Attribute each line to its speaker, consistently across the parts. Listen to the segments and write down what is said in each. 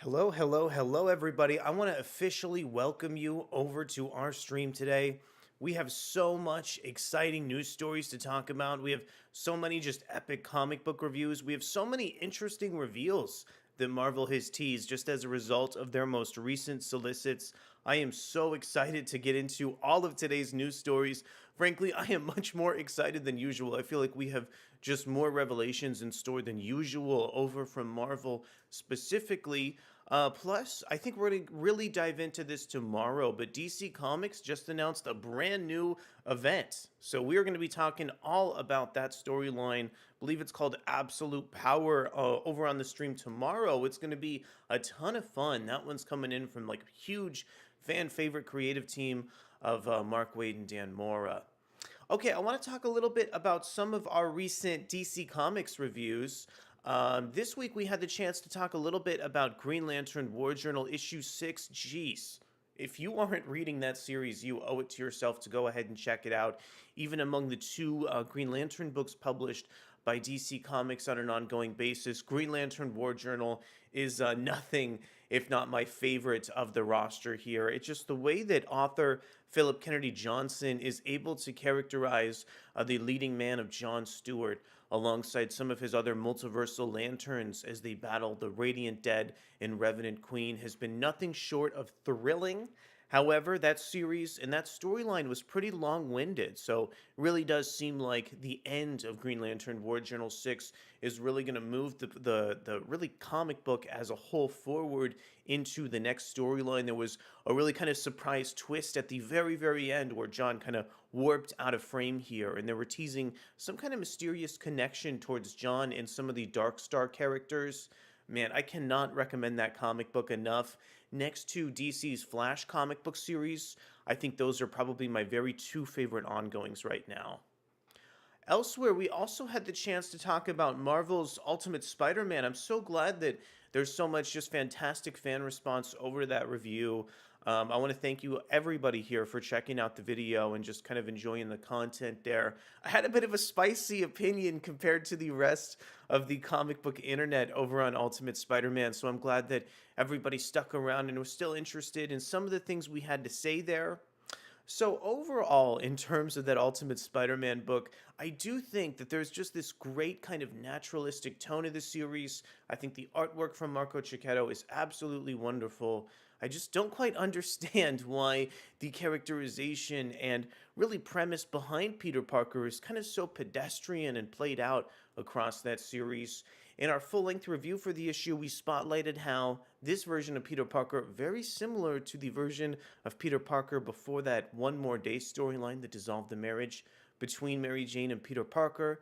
Speaker 1: Hello, hello, hello, everybody. I want to officially welcome you over to our stream today. We have so much exciting news stories to talk about. We have so many just epic comic book reviews. We have so many interesting reveals that Marvel has teased just as a result of their most recent solicits. I am so excited to get into all of today's news stories. Frankly, I am much more excited than usual. I feel like we have just more revelations in store than usual over from Marvel specifically. Plus, I think we're going to really dive into this tomorrow, but DC Comics just announced a brand new event. So we are going to be talking all about that storyline. I believe it's called Absolute Power over on the stream tomorrow. It's going to be a ton of fun. That one's coming in from like a huge fan favorite creative team of Mark Waid and Dan Mora. Okay, I want to talk a little bit about some of our recent DC Comics reviews. This week we had the chance to talk a little bit about Green Lantern War Journal issue 6. Geez, if you aren't reading that series, you owe it to yourself to go ahead and check it out. Even among the two Green Lantern books published by DC Comics on an ongoing basis, Green Lantern War Journal is nothing if not my favorite of the roster here. It's just the way that author Philip Kennedy Johnson is able to characterize the leading man of John Stewart alongside some of his other multiversal lanterns as they battle the Radiant Dead and Revenant Queen has been nothing short of thrilling. However, that series and that storyline was pretty long-winded, so it really does seem like the end of Green Lantern War Journal 6 is really going to move the really comic book as a whole forward into the next storyline. There was a really kind of surprise twist at the very, very end where John kind of warped out of frame here, and they were teasing some kind of mysterious connection towards John and some of the Dark Star characters. Man, I cannot recommend that comic book enough. Next to DC's Flash comic book series, I think those are probably my very two favorite ongoings right now. Elsewhere, we also had the chance to talk about Marvel's Ultimate Spider-Man. I'm so glad that there's so much just fantastic fan response over that review. I want to thank you, everybody here, for checking out the video and just kind of enjoying the content there. I had a bit of a spicy opinion compared to the rest of the comic book internet over on Ultimate Spider-Man, so I'm glad that everybody stuck around and was still interested in some of the things we had to say there. So overall, in terms of that Ultimate Spider-Man book, I do think that there's just this great kind of naturalistic tone of the series. I think the artwork from Marco Cicchetto is absolutely wonderful. I just don't quite understand why the characterization and really premise behind Peter Parker is kind of so pedestrian and played out across that series. In our full-length review for the issue, we spotlighted how this version of Peter Parker, very similar to the version of Peter Parker before that One More Day storyline that dissolved the marriage between Mary Jane and Peter Parker.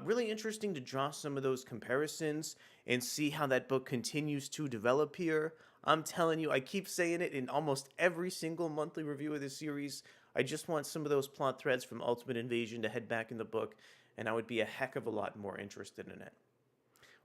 Speaker 1: Really interesting to draw some of those comparisons and see how that book continues to develop here. I'm telling you, I keep saying it in almost every single monthly review of this series. I just want some of those plot threads from Ultimate Invasion to head back in the book, and I would be a heck of a lot more interested in it.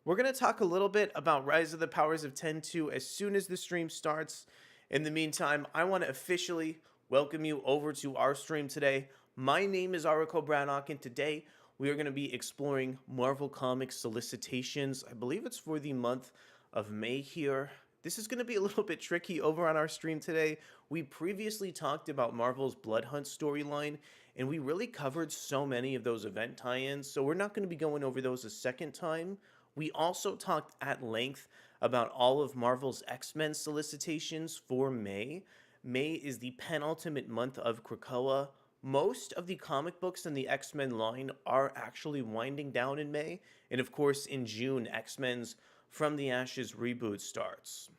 Speaker 1: We're going to talk a little bit about Rise of the Powers of 10-2 as soon as the stream starts. In the meantime, I want to officially welcome you over to our stream today. My name is Arakko, and today we are going to be exploring Marvel Comics solicitations. I believe it's for the month of May here. This is going to be a little bit tricky over on our stream today. We previously talked about Marvel's Blood Hunt storyline, and we really covered so many of those event tie-ins, so we're not going to be going over those a second time. We also talked at length about all of Marvel's X-Men solicitations for May. May is the penultimate month of Krakoa. Most of the comic books in the X-Men line are actually winding down in May. And of course, in June, X-Men's From the Ashes reboot starts.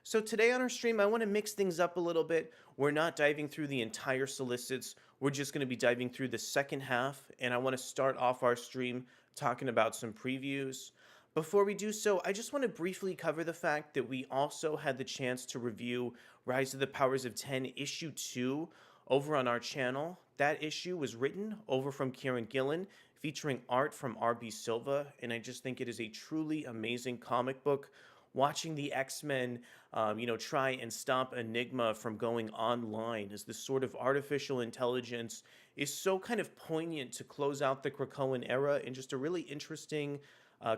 Speaker 1: So today on our stream, I want to mix things up a little bit. We're not diving through the entire solicits. We're just going to be diving through the second half. And I want to start off our stream talking about some previews. Before we do so, I just want to briefly cover the fact that we also had the chance to review Rise of the Powers of 10 issue 2 over on our channel. That issue was written over from Kieran Gillen, featuring art from R.B. Silva, and I just think it is a truly amazing comic book. Watching the X-Men, try and stop Enigma from going online as this sort of artificial intelligence is so kind of poignant to close out the Krakoan era, and just a really interesting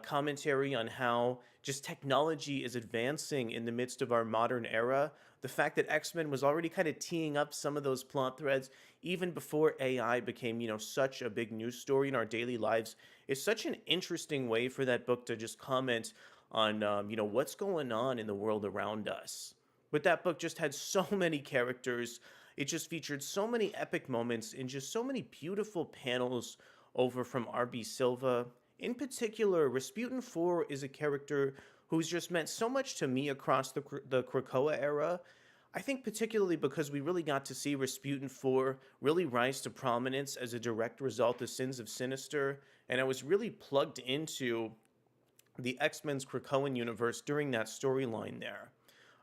Speaker 1: commentary on how just technology is advancing in the midst of our modern era. The fact that X-Men was already kind of teeing up some of those plot threads even before AI became, such a big news story in our daily lives is such an interesting way for that book to just comment on, what's going on in the world around us. But that book just had so many characters. It just featured so many epic moments and just so many beautiful panels over from R.B. Silva. In particular, Rasputin 4 is a character who's just meant so much to me across the Krakoa era. I think particularly because we really got to see Rasputin 4 really rise to prominence as a direct result of Sins of Sinister, and I was really plugged into the X-Men's Krakoan universe during that storyline there.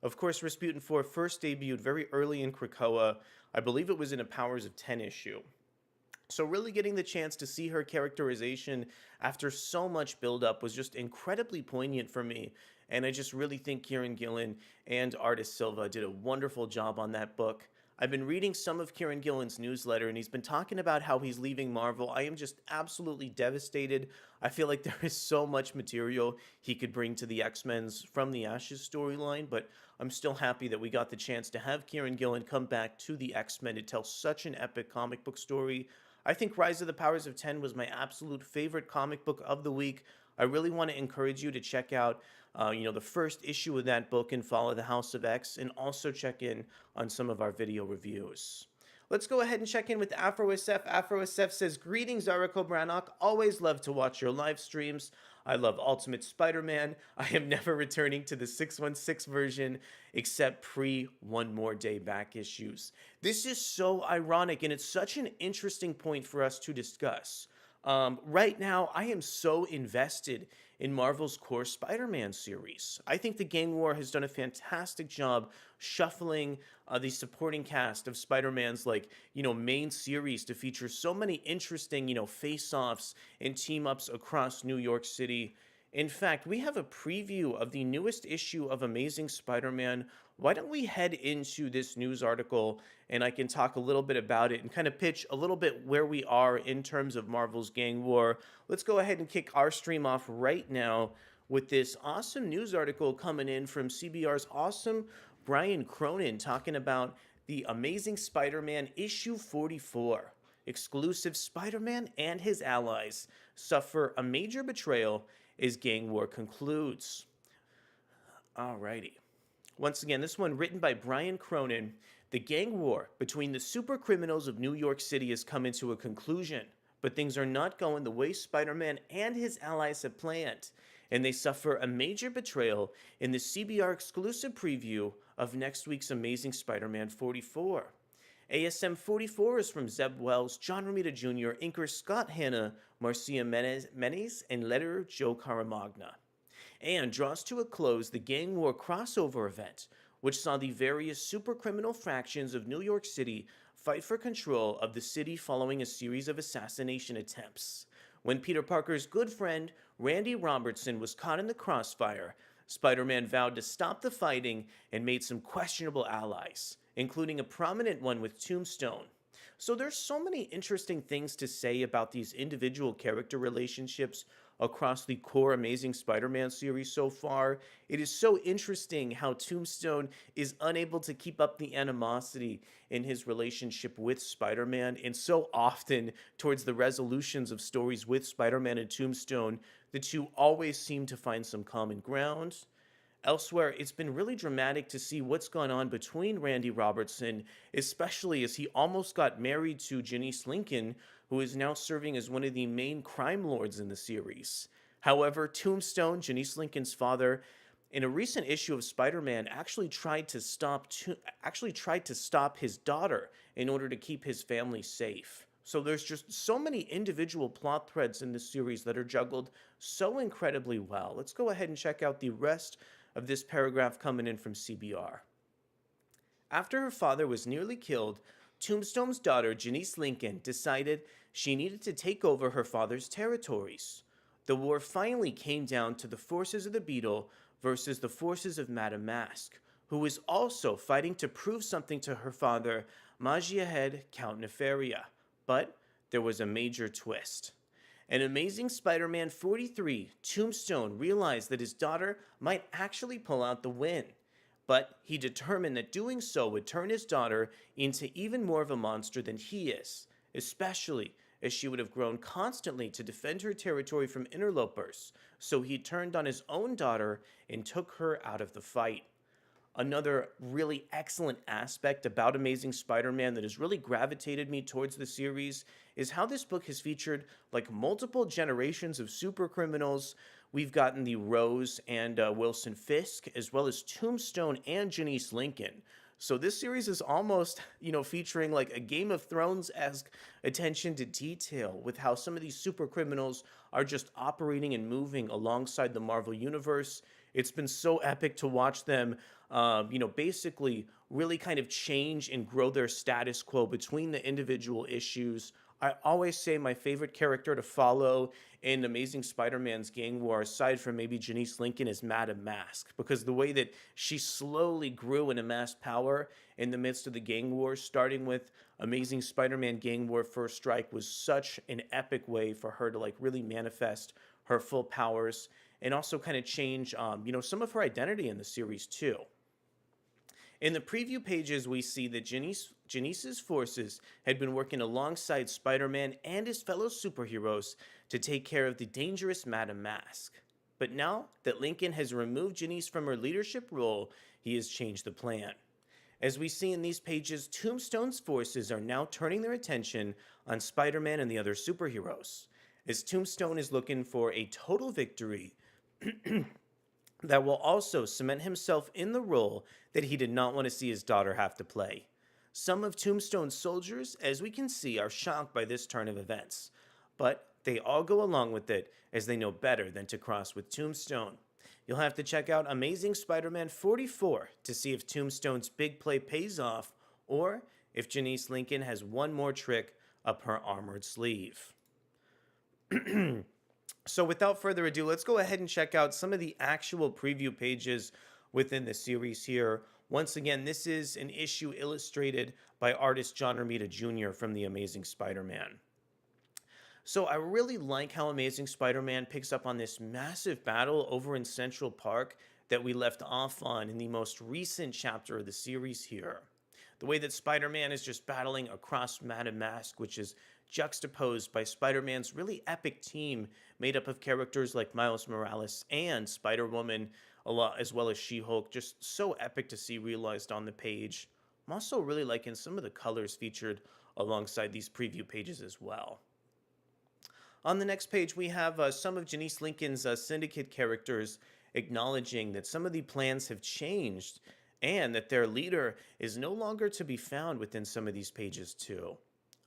Speaker 1: Of course, Rasputin 4 first debuted very early in Krakoa. I believe it was in a Powers of 10 issue. So really getting the chance to see her characterization after so much buildup was just incredibly poignant for me. And I just really think Kieran Gillen and Artist Silva did a wonderful job on that book. I've been reading some of Kieran Gillen's newsletter, and he's been talking about how he's leaving Marvel. I am just absolutely devastated. I feel like there is so much material he could bring to the X-Men's From the Ashes storyline, but I'm still happy that we got the chance to have Kieran Gillen come back to the X-Men to tell such an epic comic book story. I think Rise of the Powers of 10 was my absolute favorite comic book of the week. I really want to encourage you to check out, the first issue of that book and follow the House of X, and also check in on some of our video reviews. Let's go ahead and check in with AfroSF. AfroSF says, "Greetings, Arakko Brannock. Always love to watch your live streams. I love Ultimate Spider-Man. I am never returning to the 616 version except pre-One More Day back issues." This is so ironic, and it's such an interesting point for us to discuss. Right now, I am so invested in Marvel's core Spider-Man series. I think the Gang War has done a fantastic job shuffling the supporting cast of Spider-Man's main series to feature so many interesting, face-offs and team-ups across New York City. In fact, we have a preview of the newest issue of Amazing Spider-Man. Why don't we head into this news article and I can talk a little bit about it and kind of pitch a little bit where we are in terms of Marvel's Gang War. Let's go ahead and kick our stream off right now with this awesome news article coming in from CBR's awesome Brian Cronin talking about the Amazing Spider-Man issue 44. Exclusive Spider-Man and his allies suffer a major betrayal as Gang War concludes. Alrighty. Once again, this one written by Brian Cronin. The gang war between the super criminals of New York City has come into a conclusion, but things are not going the way Spider-Man and his allies have planned, and they suffer a major betrayal in the CBR exclusive preview of next week's Amazing Spider-Man 44. ASM 44 is from Zeb Wells, John Romita Jr., inker Scott Hanna, Marcia Menes, and letterer Joe Caramagna, and draws to a close the Gang War crossover event, which saw the various supercriminal fractions of New York City fight for control of the city following a series of assassination attempts. When Peter Parker's good friend, Randy Robertson, was caught in the crossfire, Spider-Man vowed to stop the fighting and made some questionable allies, including a prominent one with Tombstone. So there's so many interesting things to say about these individual character relationships across the core Amazing Spider-Man series so far. It is so interesting how Tombstone is unable to keep up the animosity in his relationship with Spider-Man, and so often towards the resolutions of stories with Spider-Man and Tombstone, the two always seem to find some common ground. Elsewhere, it's been really dramatic to see what's gone on between Randy Robertson, especially as he almost got married to Janice Lincoln, who is now serving as one of the main crime lords in the series. However, Tombstone, Janice Lincoln's father, in a recent issue of Spider-Man, actually tried to stop his daughter in order to keep his family safe. So there's just so many individual plot threads in this series that are juggled so incredibly well. Let's go ahead and check out the rest of this paragraph coming in from CBR. After her father was nearly killed, Tombstone's daughter, Janice Lincoln, decided she needed to take over her father's territories. The war finally came down to the forces of the Beetle versus the forces of Madame Mask, who was also fighting to prove something to her father, Magiahead Count Nefaria. But there was a major twist. In Amazing Spider-Man 43, Tombstone realized that his daughter might actually pull out the win. But he determined that doing so would turn his daughter into even more of a monster than he is, especially as she would have grown constantly to defend her territory from interlopers. So he turned on his own daughter and took her out of the fight. Another really excellent aspect about Amazing Spider-Man that has really gravitated me towards the series is how this book has featured like multiple generations of super criminals. We've gotten the Rose and Wilson Fisk, as well as Tombstone and Janice Lincoln. So this series is almost, featuring like a Game of Thrones-esque attention to detail with how some of these super criminals are just operating and moving alongside the Marvel Universe. It's been so epic to watch them, basically really kind of change and grow their status quo between the individual issues. I always say my favorite character to follow in Amazing Spider-Man's gang war, aside from maybe Janice Lincoln, is Madame Mask, because the way that she slowly grew and amassed power in the midst of the gang war, starting with Amazing Spider-Man Gang War First Strike, was such an epic way for her to like really manifest her full powers and also kind of change, some of her identity in the series too. In the preview pages, we see that Janice's forces had been working alongside Spider-Man and his fellow superheroes to take care of the dangerous Madame Mask. But now that Lincoln has removed Janice from her leadership role, he has changed the plan. As we see in these pages, Tombstone's forces are now turning their attention on Spider-Man and the other superheroes, as Tombstone is looking for a total victory that will also cement himself in the role that he did not want to see his daughter have to play. Some of Tombstone's soldiers, as we can see, are shocked by this turn of events, but they all go along with it as they know better than to cross with Tombstone. You'll have to check out Amazing Spider-Man 44 to see if Tombstone's big play pays off, or if Janice Lincoln has one more trick up her armored sleeve. So without further ado, let's go ahead and check out some of the actual preview pages within the series here. Once again, this is an issue illustrated by artist John Romita Jr. from The Amazing Spider-Man. So I really like how Amazing Spider-Man picks up on this massive battle over in Central Park that we left off on in the most recent chapter of the series here. The way that Spider-Man is just battling across Madame Mask, which is juxtaposed by Spider-Man's really epic team made up of characters like Miles Morales and Spider-Woman, as well as She-Hulk. Just so epic to see realized on the page. I'm also really liking some of the colors featured alongside these preview pages as well. On the next page, we have some of Janice Lincoln's syndicate characters acknowledging that some of the plans have changed and that their leader is no longer to be found within some of these pages too.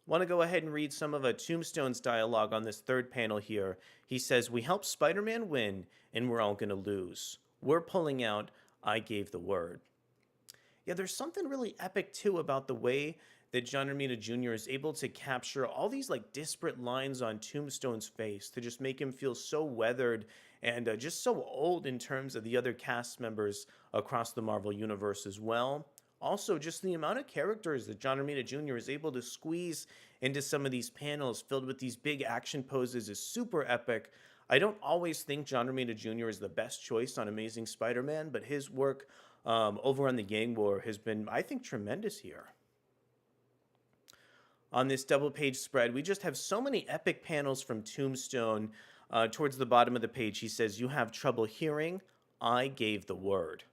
Speaker 1: Want to go ahead and read some of Tombstone's dialogue on this third panel here. He says, "We helped Spider-Man win, and we're all going to lose. We're pulling out. I gave the word." Yeah, there's something really epic too about the way that John Romita Jr. is able to capture all these like disparate lines on Tombstone's face to just make him feel so weathered and just so old in terms of the other cast members across the Marvel Universe as well. Also, just the amount of characters that John Romita Jr. is able to squeeze into some of these panels filled with these big action poses is super epic. I don't always think John Romita Jr. is the best choice on Amazing Spider-Man, but his work over on the Gang War has been, I think, tremendous here. On this double-page spread, we just have so many epic panels from Tombstone. Towards the bottom of the page, he says, "You have trouble hearing? I gave the word."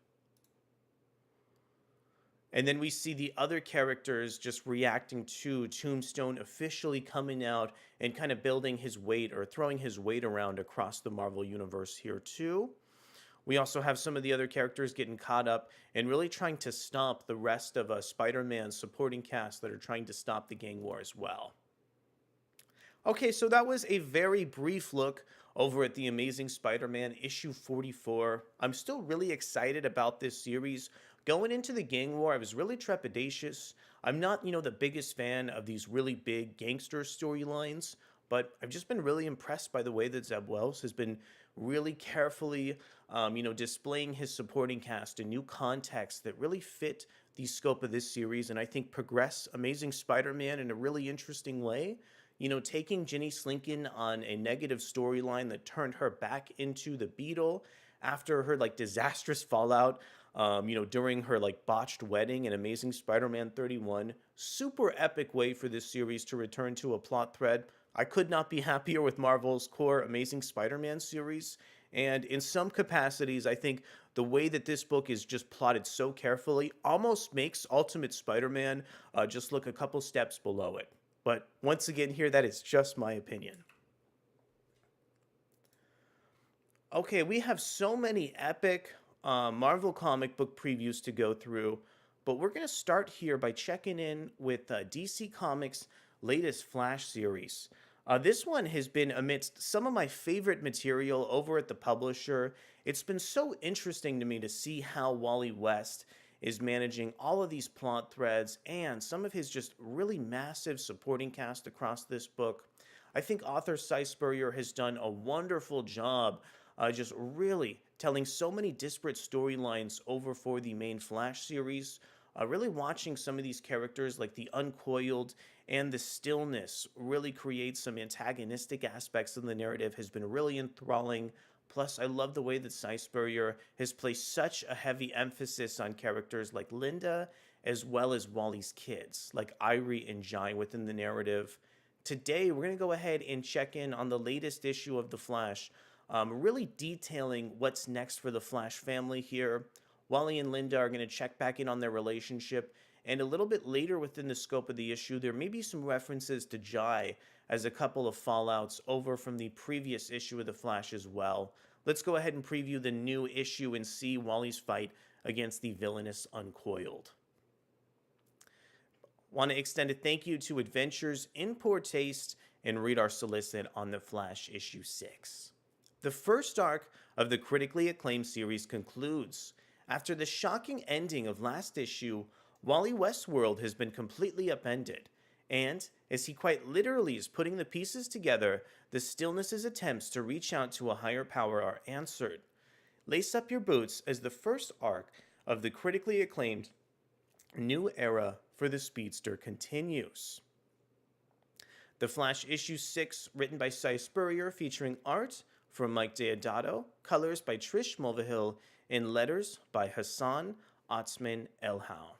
Speaker 1: And then we see the other characters just reacting to Tombstone officially coming out and kind of building his weight or throwing his weight around across the Marvel Universe here too. We also have some of the other characters getting caught up and really trying to stop the rest of Spider-Man's supporting cast that are trying to stop the gang war as well. Okay, so that was a very brief look over at The Amazing Spider-Man issue 44. I'm still really excited about this series. Going into the gang war, I was really trepidatious. I'm not, the biggest fan of these really big gangster storylines, but I've just been really impressed by the way that Zeb Wells has been really carefully, displaying his supporting cast in new contexts that really fit the scope of this series and I think progress Amazing Spider-Man in a really interesting way. Taking Ginny Slinkin on a negative storyline that turned her back into the Beetle after her like disastrous fallout, during her like botched wedding in Amazing Spider-Man 31. Super epic way for this series to return to a plot thread. I could not be happier with Marvel's core Amazing Spider-Man series. And in some capacities, I think the way that this book is just plotted so carefully almost makes Ultimate Spider-Man just look a couple steps below it. But once again, here, that is just my opinion. Okay, we have so many epic Marvel comic book previews to go through, but we're going to start here by checking in with DC Comics' latest Flash series. This one has been amidst some of my favorite material over at the publisher. It's been so interesting to me to see how Wally West is managing all of these plot threads and some of his just really massive supporting cast across this book. I think author Cy Spurrier has done a wonderful job just really telling so many disparate storylines over for the main Flash series. Really watching some of these characters like the Uncoiled and the Stillness really create some antagonistic aspects of the narrative has been really enthralling. Plus, I love the way that Cy Spurrier has placed such a heavy emphasis on characters like Linda, as well as Wally's kids, like Irie and Jai within the narrative. Today, we're going to go ahead and check in on the latest issue of The Flash, really detailing what's next for the Flash family here. Wally and Linda are going to check back in on their relationship, and a little bit later within the scope of the issue, there may be some references to Jai as a couple of fallouts over from the previous issue of The Flash as well. Let's go ahead and preview the new issue and see Wally's fight against the villainous Uncoiled. Want to extend a thank you to Adventures in Poor Taste and read our solicit on The Flash issue 6. The first arc of the critically acclaimed series concludes. After the shocking ending of last issue, Wally West's world has been completely upended, and as he quite literally is putting the pieces together, the Stillness's attempts to reach out to a higher power are answered. Lace up your boots as the first arc of the critically acclaimed New Era for the Speedster continues. The Flash issue 6, written by Cy Spurrier, featuring art from Mike Deodato, colors by Trish Mulvihill, and letters by Hassan Otsman Elhau.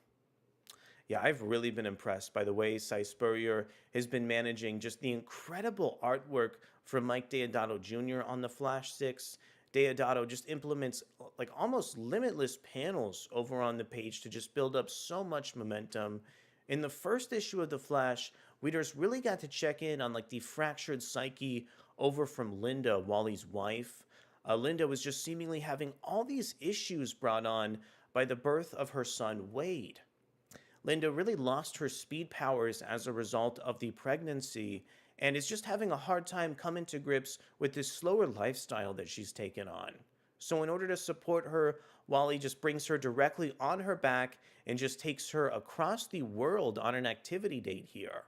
Speaker 1: Yeah, I've really been impressed by the way Cy Spurrier has been managing just the incredible artwork from Mike Deodato Jr. on The Flash 6. Deodato just implements like almost limitless panels over on the page to just build up so much momentum. In the first issue of The Flash, readers really got to check in on like the fractured psyche over from Linda, Wally's wife. Linda was just seemingly having all these issues brought on by the birth of her son, Wade. Linda really lost her speed powers as a result of the pregnancy and is just having a hard time coming to grips with this slower lifestyle that she's taken on. So in order to support her, Wally just brings her directly on her back and just takes her across the world on an activity date here,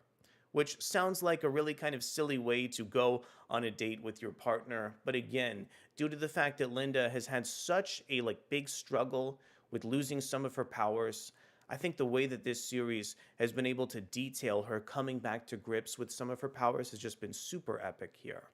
Speaker 1: which sounds like a really kind of silly way to go on a date with your partner. But again, due to the fact that Linda has had such a big struggle with losing some of her powers, I think the way that this series has been able to detail her coming back to grips with some of her powers has just been super epic here.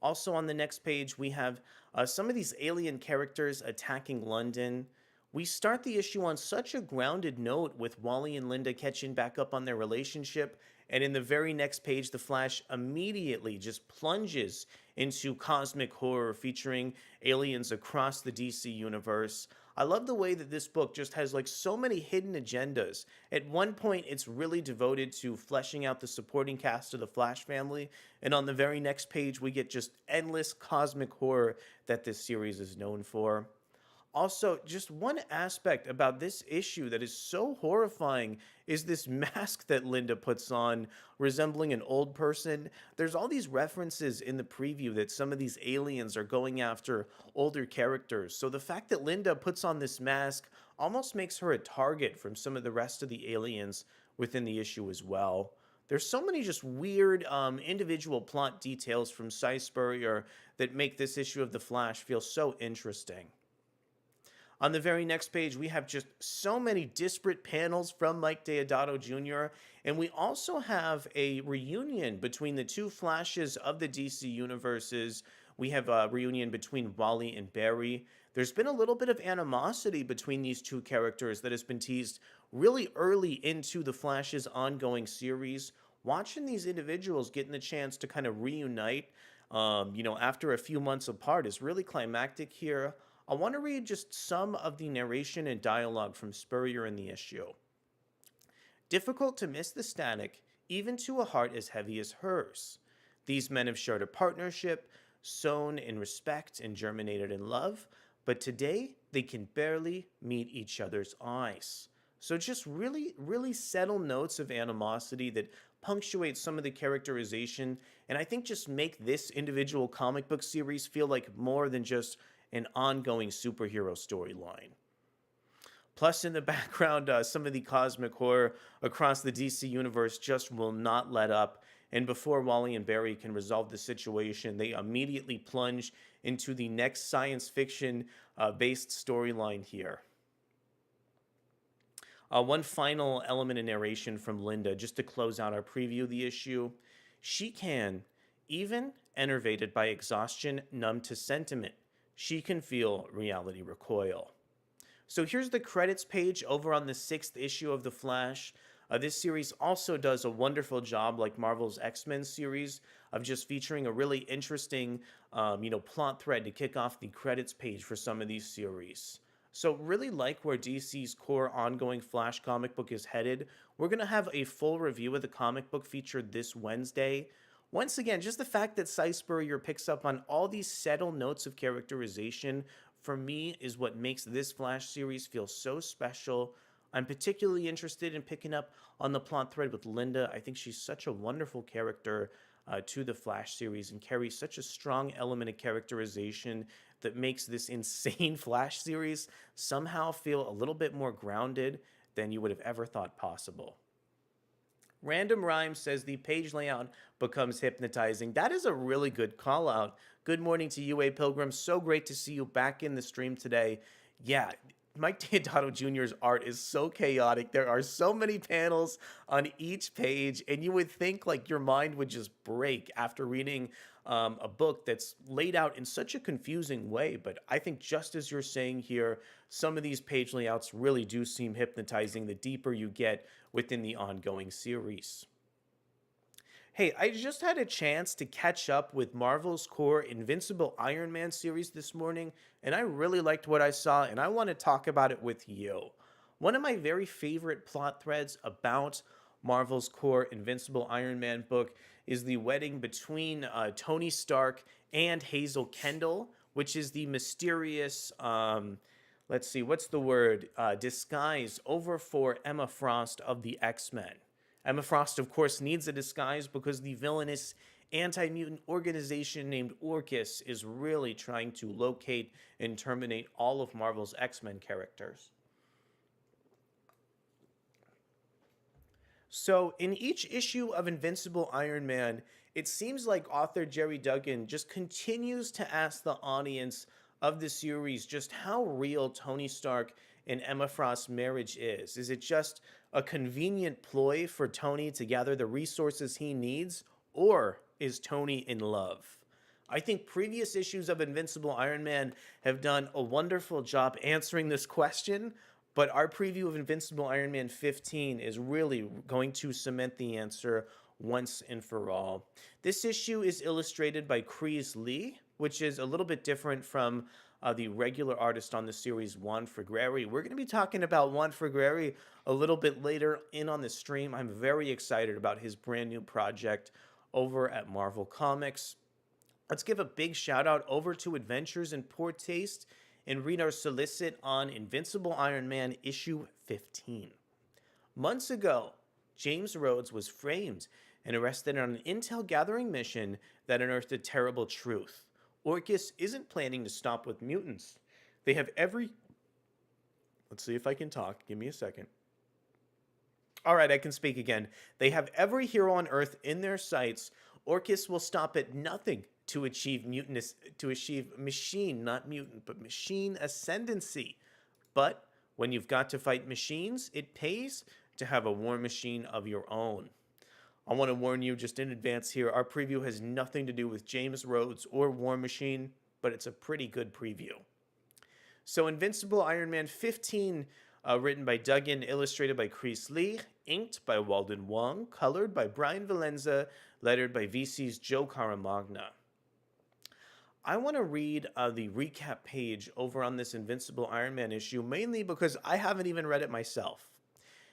Speaker 1: Also on the next page, we have some of these alien characters attacking London. We start the issue on such a grounded note with Wally and Linda catching back up on their relationship, and in the very next page, The Flash immediately just plunges into cosmic horror featuring aliens across the DC universe. I love the way that this book just has so many hidden agendas. At one point, it's really devoted to fleshing out the supporting cast of the Flash family, and on the very next page, we get just endless cosmic horror that this series is known for. Also, just one aspect about this issue that is so horrifying is this mask that Linda puts on, resembling an old person. There's all these references in the preview that some of these aliens are going after older characters. So the fact that Linda puts on this mask almost makes her a target from some of the rest of the aliens within the issue as well. There's so many just weird individual plot details from Cy Spurrier that make this issue of The Flash feel so interesting. On the very next page, we have just so many disparate panels from Mike Deodato Jr., and we also have a reunion between the two Flashes of the DC universes. We have a reunion between Wally and Barry. There's been a little bit of animosity between these two characters that has been teased really early into the Flash's ongoing series. Watching these individuals getting the chance to kind of reunite, after a few months apart is really climactic here. I want to read just some of the narration and dialogue from Spurrier in the issue. Difficult to miss the static, even to a heart as heavy as hers. These men have shared a partnership, sown in respect and germinated in love, but today they can barely meet each other's eyes. So just really, really subtle notes of animosity that punctuate some of the characterization, and I think just make this individual comic book series feel like more than just an ongoing superhero storyline. Plus, in the background, some of the cosmic horror across the DC universe just will not let up. And before Wally and Barry can resolve the situation, they immediately plunge into the next science fiction based storyline here. One final element of narration from Linda, just to close out our preview of the issue. She can, even enervated by exhaustion, numb to sentiment, she can feel reality recoil. So here's the credits page over on the 6th issue of The Flash. This series also does a wonderful job, like Marvel's X-Men series, of just featuring a really interesting, plot thread to kick off the credits page for some of these series. So really like where DC's core ongoing Flash comic book is headed. We're going to have a full review of the comic book featured this Wednesday. Once again, just the fact that Cy Spurrier picks up on all these subtle notes of characterization, for me, is what makes this Flash series feel so special. I'm particularly interested in picking up on the plot thread with Linda. I think she's such a wonderful character to the Flash series and carries such a strong element of characterization that makes this insane Flash series somehow feel a little bit more grounded than you would have ever thought possible. Random Rhyme says the page layout becomes hypnotizing. That is a really good call out. Good morning to you, A Pilgrim. So great to see you back in the stream today. Yeah, Mike Deodato Jr.'s art is so chaotic. There are so many panels on each page, and you would think like your mind would just break after reading a book that's laid out in such a confusing way. But I think just as you're saying here, some of these page layouts really do seem hypnotizing the deeper you get within the ongoing series. Hey, I just had a chance to catch up with Marvel's core Invincible Iron Man series this morning, and I really liked what I saw, and I want to talk about it with you. One of my very favorite plot threads about Marvel's core Invincible Iron Man book is the wedding between Tony Stark and Hazel Kendall, which is the mysterious, disguise over for Emma Frost of the X-Men. Emma Frost, of course, needs a disguise because the villainous anti-mutant organization named Orchis is really trying to locate and terminate all of Marvel's X-Men characters. So in each issue of Invincible Iron Man, it seems like author Jerry Duggan just continues to ask the audience of the series just how real Tony Stark and Emma Frost's marriage is. Is it just a convenient ploy for Tony to gather the resources he needs, or is Tony in love? I think previous issues of Invincible Iron Man have done a wonderful job answering this question, but our preview of Invincible Iron Man 15 is really going to cement the answer once and for all. This issue is illustrated by Kreese Lee, which is a little bit different from the regular artist on the series, Juan Frigeri. We're going to be talking about Juan Frigeri a little bit later in on the stream. I'm very excited about his brand new project over at Marvel Comics. Let's give a big shout out over to Adventures in Poor Taste and read our solicit on Invincible Iron Man issue 15. Months ago, James Rhodes was framed and arrested on an intel gathering mission that unearthed a terrible truth. Orchis isn't planning to stop with mutants. They have every... Let's see if I can talk. Give me a second. All right, I can speak again. They have every hero on Earth in their sights. Orchis will stop at nothing to achieve machine ascendancy. But when you've got to fight machines, it pays to have a war machine of your own. I want to warn you just in advance here, our preview has nothing to do with James Rhodes or War Machine, but it's a pretty good preview. So Invincible Iron Man 15, written by Duggan, illustrated by Chris Lee, inked by Walden Wong, colored by Brian Valenza, lettered by VC's Joe Caramagna. I want to read the recap page over on this Invincible Iron Man issue, mainly because I haven't even read it myself.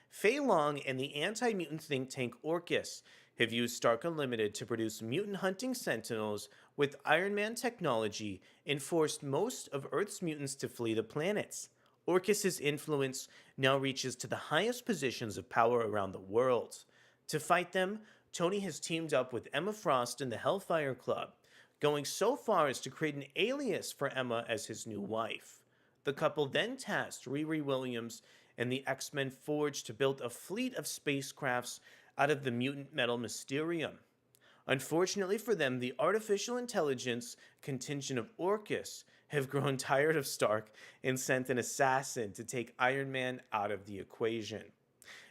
Speaker 1: Fei Long and the anti-mutant think tank Orcus have used Stark Unlimited to produce mutant hunting sentinels with Iron Man technology and forced most of Earth's mutants to flee the planets. Orcus's influence now reaches to the highest positions of power around the world. To fight them, Tony has teamed up with Emma Frost and the Hellfire Club, going so far as to create an alias for Emma as his new wife. The couple then tasked Riri Williams and the X-Men forged to build a fleet of spacecrafts out of the mutant metal Mysterium. Unfortunately for them, the artificial intelligence contingent of Orcus have grown tired of Stark and sent an assassin to take Iron Man out of the equation.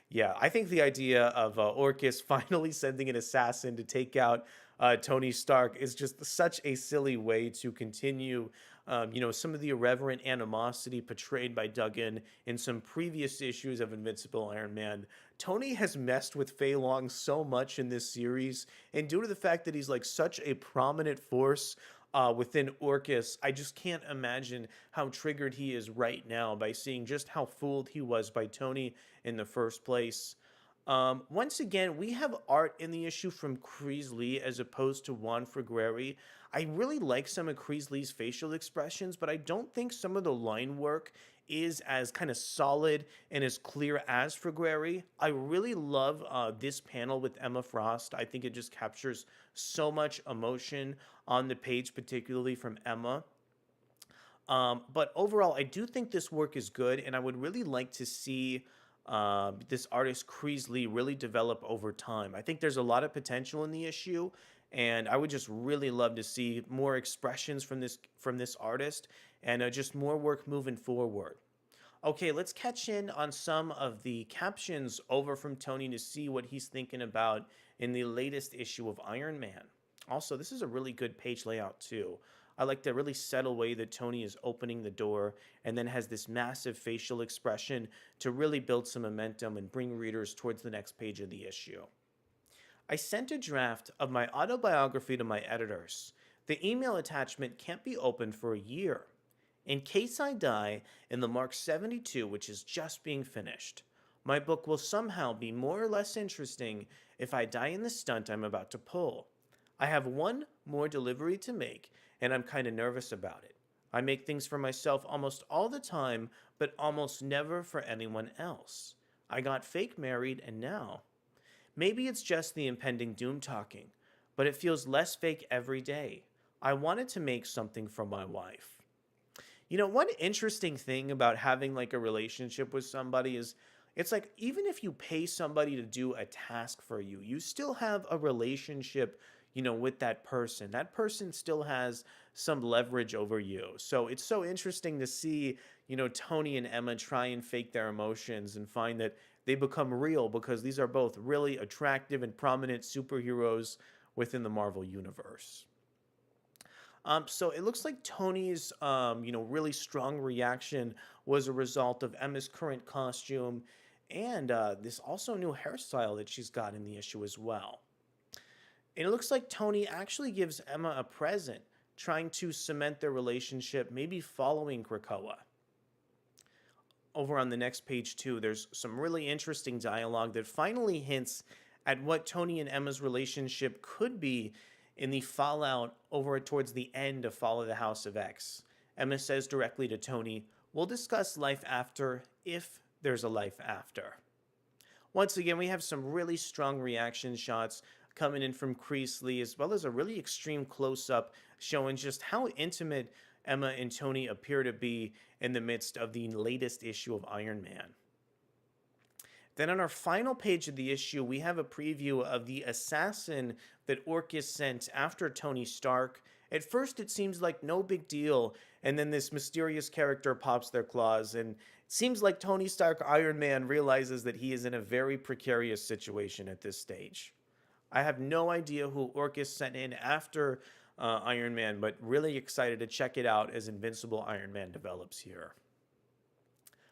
Speaker 1: Yeah, I think the idea of Orcus finally sending an assassin to take out Tony Stark is just such a silly way to continue, some of the irreverent animosity portrayed by Duggan in some previous issues of Invincible Iron Man. Tony has messed with Fei Long so much in this series, and due to the fact that he's like such a prominent force within Orcus, I just can't imagine how triggered he is right now by seeing just how fooled he was by Tony in the first place. Once again, we have art in the issue from Chris Lee as opposed to Juan Frigueri. I really like some of Chris Lee's facial expressions, but I don't think some of the line work is as kind of solid and as clear as Frigueri. I really love this panel with Emma Frost. I think it just captures so much emotion on the page, particularly from Emma. But overall, I do think this work is good, and I would really like to see this artist Chris Lee really develop over time. I think there's a lot of potential in the issue, and I would just really love to see more expressions from this artist and just more work moving forward. Okay, let's catch in on some of the captions over from Tony to see what he's thinking about in the latest issue of Iron Man. Also, this is a really good page layout too. I like the really subtle way that Tony is opening the door and then has this massive facial expression to really build some momentum and bring readers towards the next page of the issue. I sent a draft of my autobiography to my editors. The email attachment can't be opened for a year. In case I die in the Mark 72, which is just being finished, my book will somehow be more or less interesting if I die in the stunt I'm about to pull. I have one more delivery to make, and I'm kind of nervous about it. I make things for myself almost all the time, but almost never for anyone else. I got fake married, and now. Maybe it's just the impending doom talking, but it feels less fake every day. I wanted to make something for my wife. One interesting thing about having like a relationship with somebody is it's like even if you pay somebody to do a task for you, you still have a relationship with that person. That person still has some leverage over you. So it's so interesting to see, Tony and Emma try and fake their emotions and find that they become real because these are both really attractive and prominent superheroes within the Marvel Universe. So it looks like Tony's, really strong reaction was a result of Emma's current costume and this also new hairstyle that she's got in the issue as well. And it looks like Tony actually gives Emma a present, trying to cement their relationship, maybe following Krakoa. Over on the next page, too, there's some really interesting dialogue that finally hints at what Tony and Emma's relationship could be in the fallout over towards the end of Fall of the House of X. Emma says directly to Tony, "We'll discuss life after, if there's a life after." Once again, we have some really strong reaction shots coming in from Chris Lee, as well as a really extreme close-up showing just how intimate Emma and Tony appear to be in the midst of the latest issue of Iron Man. Then on our final page of the issue, we have a preview of the assassin that Orcus sent after Tony Stark. At first, it seems like no big deal, and then this mysterious character pops their claws, and Seems like Tony Stark Iron Man realizes that he is in a very precarious situation at this stage. I have no idea who Orcus sent in after Iron Man, but really excited to check it out as Invincible Iron Man develops here.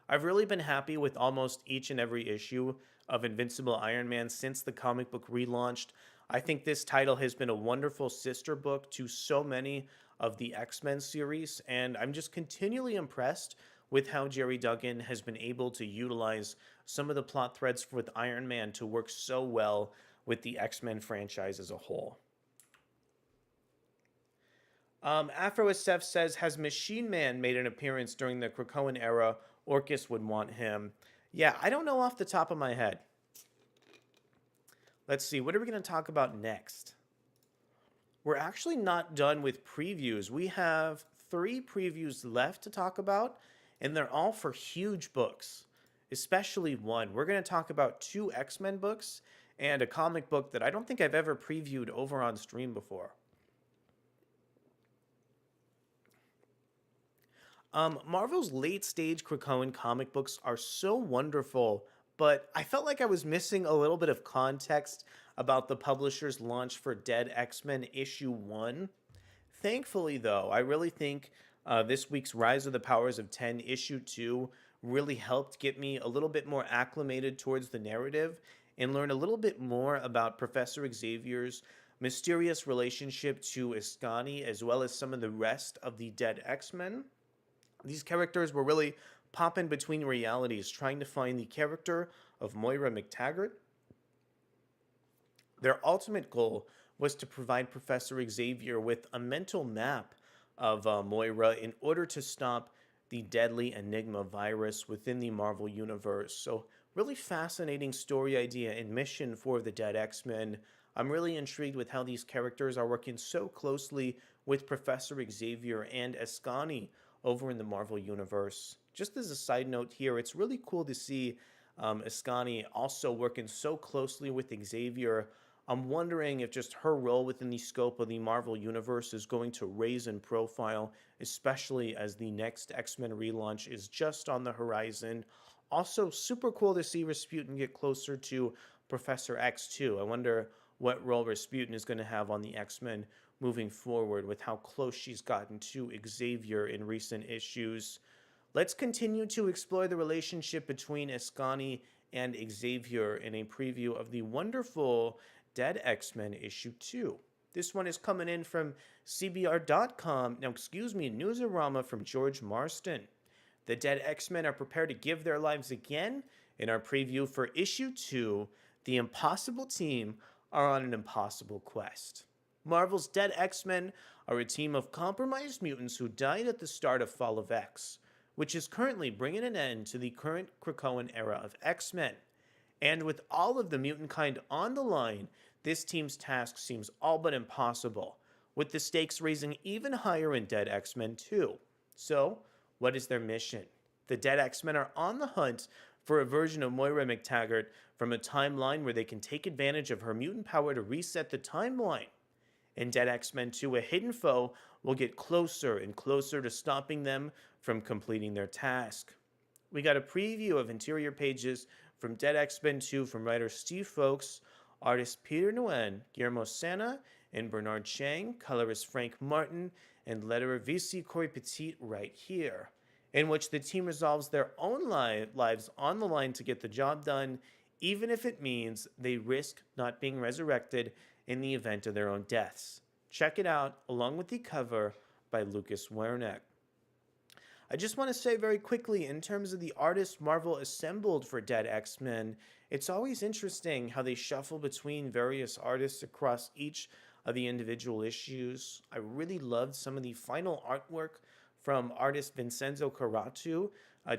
Speaker 1: I've really been happy with almost each and every issue of Invincible Iron Man since the comic book relaunched. I think this title has been a wonderful sister book to so many of the X-Men series, and I'm just continually impressed with how Jerry Duggan has been able to utilize some of the plot threads with Iron Man to work so well with the X-Men franchise as a whole. Afro SF says, has Machine Man made an appearance during the Krakoan era? Orcus would want him. Yeah, I don't know off the top of my head. Let's see, what are we going to talk about next? We're actually not done with previews. We have 3 previews left to talk about, and they're all for huge books, especially one. We're going to talk about 2 X-Men books and a comic book that I don't think I've ever previewed over on stream before. Marvel's late-stage Krakoan comic books are so wonderful, but I felt like I was missing a little bit of context about the publisher's launch for Dead X-Men issue 1. Thankfully, though, I really think this week's Rise of the Powers of 10 issue 2 really helped get me a little bit more acclimated towards the narrative and learn a little bit more about Professor Xavier's mysterious relationship to Iskani, as well as some of the rest of the Dead X-Men. These characters were really popping between realities, trying to find the character of Moira McTaggart. Their ultimate goal was to provide Professor Xavier with a mental map of Moira in order to stop the deadly Enigma virus within the Marvel Universe. So, really fascinating story idea and mission for the Dead X-Men. I'm really intrigued with how these characters are working so closely with Professor Xavier and Iskani over in the Marvel Universe. Just as a side note here, it's really cool to see Iskani also working so closely with Xavier. I'm wondering if just her role within the scope of the Marvel Universe is going to raise in profile, especially as the next X-Men relaunch is just on the horizon. Also, super cool to see Rasputin get closer to Professor X too. I wonder what role Rasputin is going to have on the X-Men moving forward with how close she's gotten to Xavier in recent issues. Let's continue to explore the relationship between Iskani and Xavier in a preview of the wonderful Dead X-Men issue 2. This one is coming in from CBR.com. Newsarama from George Marston. The Dead X-Men are prepared to give their lives again. In our preview for issue 2, the Impossible Team are on an impossible quest. Marvel's Dead X-Men are a team of compromised mutants who died at the start of Fall of X, which is currently bringing an end to the current Krakoan era of X-Men. And with all of the mutant kind on the line, this team's task seems all but impossible, with the stakes raising even higher in Dead X-Men 2. So, what is their mission? The Dead X-Men are on the hunt for a version of Moira McTaggart from a timeline where they can take advantage of her mutant power to reset the timeline. In Dead X-Men 2, a hidden foe will get closer and closer to stopping them from completing their task. We got a preview of interior pages from Dead X-Men 2 from writer Steve Folks, artist Peter Nguyen, Guillermo Sana, and Bernard Chang, colorist Frank Martin, and letterer VC Corey Petit right here, in which the team resolves their own lives on the line to get the job done, even if it means they risk not being resurrected in the event of their own deaths. Check it out, along with the cover by Lucas Wernick. I just want to say very quickly, in terms of the artists Marvel assembled for Dead X-Men, it's always interesting how they shuffle between various artists across each of the individual issues. I really loved some of the final artwork from artist Vincenzo Carratù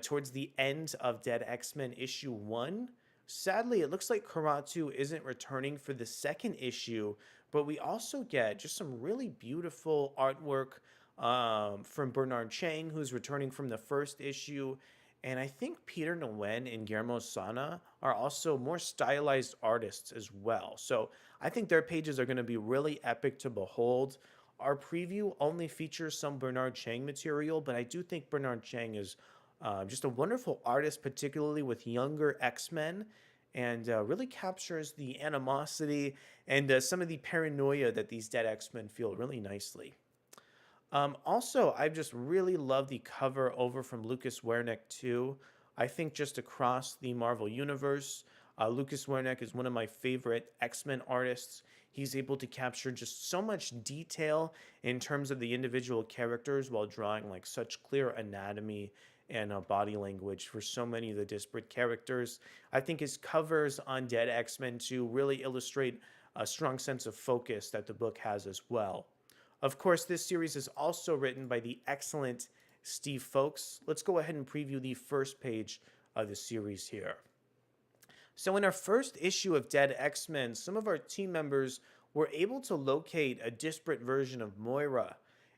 Speaker 1: towards the end of Dead X-Men issue 1. Sadly, it looks like Carratù isn't returning for the second issue, but we also get just some really beautiful artwork from Bernard Chang, who's returning from the first issue. And I think Peter Nguyen and Guillermo Sana are also more stylized artists as well. So I think their pages are going to be really epic to behold. Our preview only features some Bernard Chang material, but I do think Bernard Chang is Just a wonderful artist, particularly with younger X-Men, and really captures the animosity and some of the paranoia that these dead X-Men feel really nicely. Also, I just really love the cover over from Lucas Wernick too. I think just across the Marvel universe, Lucas Wernick is one of my favorite X-Men artists. He's able to capture just so much detail in terms of the individual characters while drawing like such clear anatomy and body language for so many of the disparate characters. I think his covers on Dead X-Men 2 really illustrate a strong sense of focus that the book has as well. Of course, this series is also written by the excellent Steve Folks. Let's go ahead and preview the first page of the series here. So, in our first issue of Dead X-Men, some of our team members were able to locate a disparate version of Moira.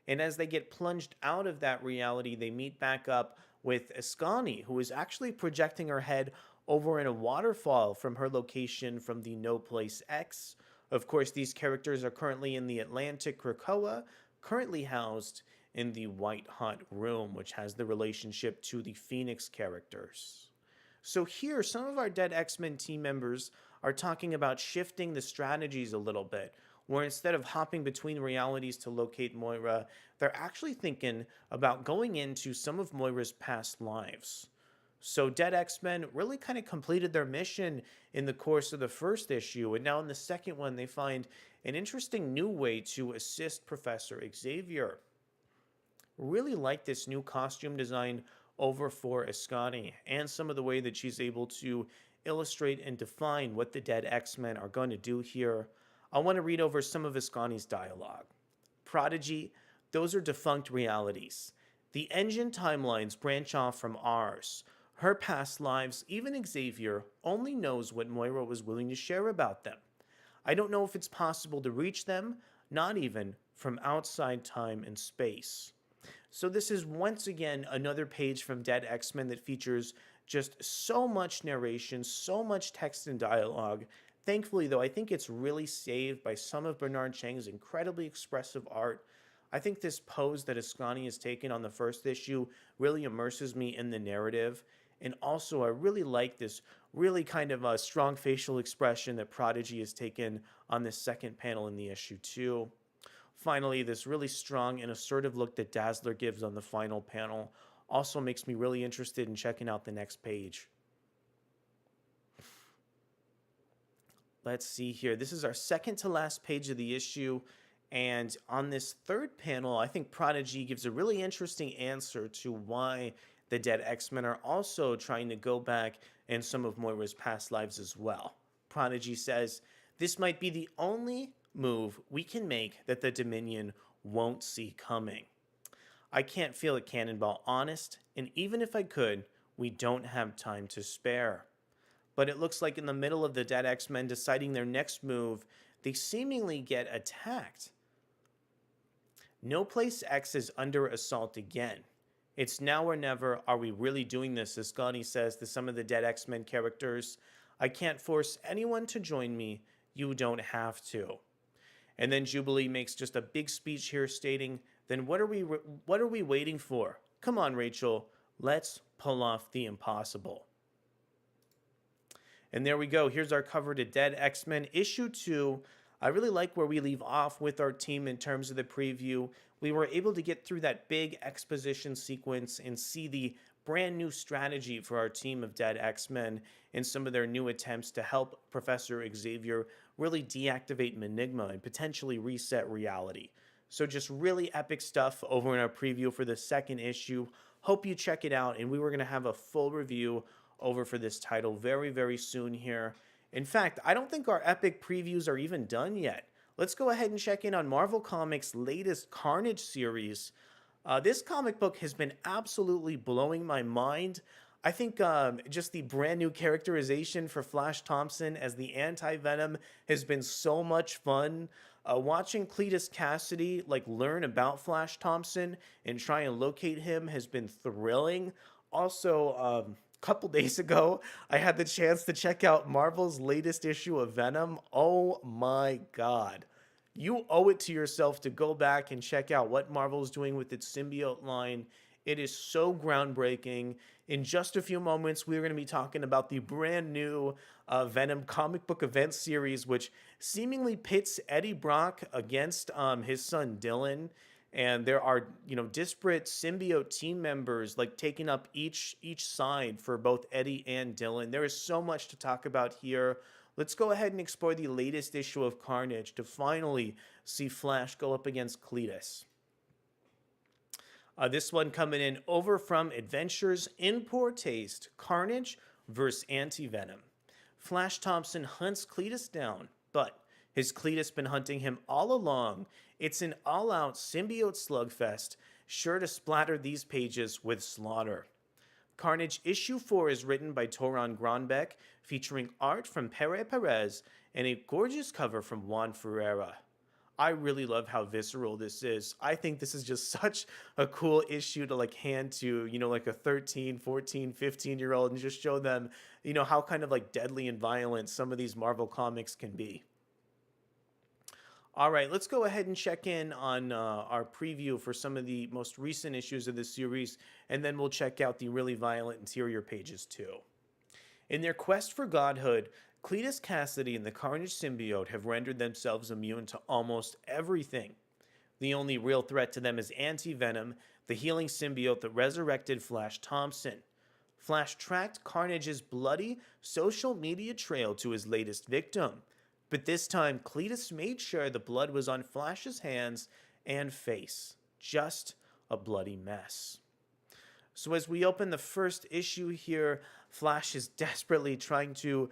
Speaker 1: And as they get plunged out of that reality, they meet back up with Ascani, who is actually projecting her head over in a waterfall from her location from the No Place X. Of course, these characters are currently in the Atlantic Krakoa, currently housed in the White Hot Room, which has the relationship to the Phoenix characters. So here, some of our Dead X-Men team members are talking about shifting the strategies a little bit, where instead of hopping between realities to locate Moira, they're actually thinking about going into some of Moira's past lives. So Dead X-Men really kind of completed their mission in the course of the first issue, and now in the second one they find an interesting new way to assist Professor Xavier. Really like this new costume design over for Ascani and some of the way that she's able to illustrate and define what the Dead X-Men are going to do here. I want to read over some of Ascani's dialogue. Prodigy, those are defunct realities. The engine timelines branch off from ours. Her past lives, even Xavier, only knows what Moira was willing to share about them. I don't know if it's possible to reach them, not even from outside time and space. So this is once again another page from Dead X-Men that features just so much narration, so much text and dialogue. Thankfully, though, I think it's really saved by some of Bernard Chang's incredibly expressive art. I think this pose that Ascani has taken on the first issue really immerses me in the narrative. And also, I really like this really kind of a strong facial expression that Prodigy has taken on this second panel in the issue, too. Finally, this really strong and assertive look that Dazzler gives on the final panel also makes me really interested in checking out the next page. Let's see here. This is our second to last page of the issue. And on this third panel, I think Prodigy gives a really interesting answer to why the Dead X-Men are also trying to go back in some of Moira's past lives as well. Prodigy says, this might be the only move we can make that the Dominion won't see coming. I can't feel a cannonball honest, and even if I could, we don't have time to spare. But it looks like in the middle of the Dead X-Men deciding their next move, they seemingly get attacked. No Place X is under assault again. It's now or never. Are we really doing this? As Ascani says to some of the Dead X-Men characters, I can't force anyone to join me. You don't have to. And then Jubilee makes just a big speech here stating, then what are we waiting for? Come on, Rachel. Let's pull off the impossible. And there we go. Here's our cover to Dead X-Men issue 2. I really like where we leave off with our team in terms of the preview. We were able to get through that big exposition sequence and see the brand new strategy for our team of Dead X-Men and some of their new attempts to help Professor Xavier really deactivate Menigma and potentially reset reality. So just really epic stuff over in our preview for the second issue. Hope you check it out, and we were going to have a full review over for this title very, very soon here. In fact, I don't think our epic previews are even done yet. Let's go ahead and check in on Marvel Comics' latest Carnage series. This comic book has been absolutely blowing my mind. I think just the brand new characterization for Flash Thompson as the Anti-Venom has been so much fun. Watching Cletus Cassidy learn about Flash Thompson and try and locate him has been thrilling. Also, couple days ago, I had the chance to check out Marvel's latest issue of Venom. Oh my God. You owe it to yourself to go back and check out what Marvel's doing with its symbiote line It is so groundbreaking. In just a few moments, we're going to be talking about the brand new Venom comic book event series, which seemingly pits Eddie Brock against his son Dylan. And there are, disparate symbiote team members like taking up each side for both Eddie and Dylan. There is so much to talk about here. Let's go ahead and explore the latest issue of Carnage to finally see Flash go up against Cletus. This one coming in over from Adventures in Poor Taste, Carnage vs. Anti-Venom. Flash Thompson hunts Cletus down, but has Cletus been hunting him all along? It's an all-out symbiote slugfest, sure to splatter these pages with slaughter. Carnage issue 4 is written by Toran Grönbeck, featuring art from Pere Perez and a gorgeous cover from Juan Ferreira. I really love how visceral this is. I think this is just such a cool issue to like hand to, like a 13, 14, 15-year-old and just show them, how kind of like deadly and violent some of these Marvel comics can be. All right, let's go ahead and check in on our preview for some of the most recent issues of this series, and then we'll check out the really violent interior pages too. In their quest for godhood, Cletus Cassidy and the Carnage symbiote have rendered themselves immune to almost everything. The only real threat to them is Anti-Venom, the healing symbiote that resurrected Flash Thompson. Flash tracked Carnage's bloody social media trail to his latest victim, but this time Cletus made sure the blood was on Flash's hands and face. Just a bloody mess. So as we open the first issue here, Flash is desperately trying to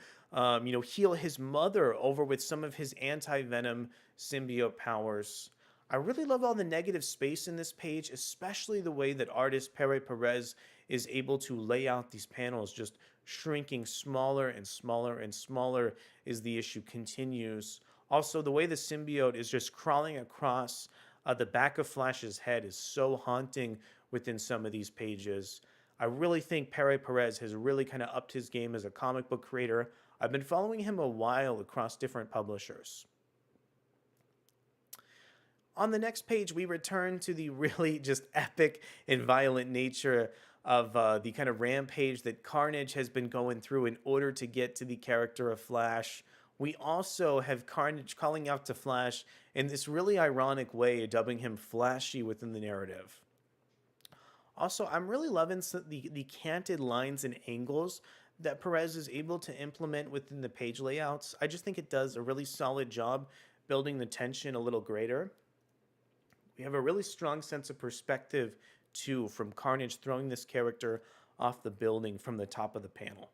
Speaker 1: heal his mother over with some of his anti-venom symbiote powers. I really love all the negative space in this page, especially the way that artist Pere Perez is able to lay out these panels, just shrinking smaller and smaller and smaller as the issue continues. Also, the way the symbiote is just crawling across the back of Flash's head is so haunting within some of these pages. I really think Pere Perez has really kind of upped his game as a comic book creator. I've been following him a while across different publishers. On the next page, we return to the really just epic and violent nature of the kind of rampage that Carnage has been going through in order to get to the character of Flash. We also have Carnage calling out to Flash in this really ironic way, dubbing him Flashy within the narrative. Also, I'm really loving the canted lines and angles that Perez is able to implement within the page layouts. I just think it does a really solid job building the tension a little greater. We have a really strong sense of perspective, too, from Carnage throwing this character off the building from the top of the panel.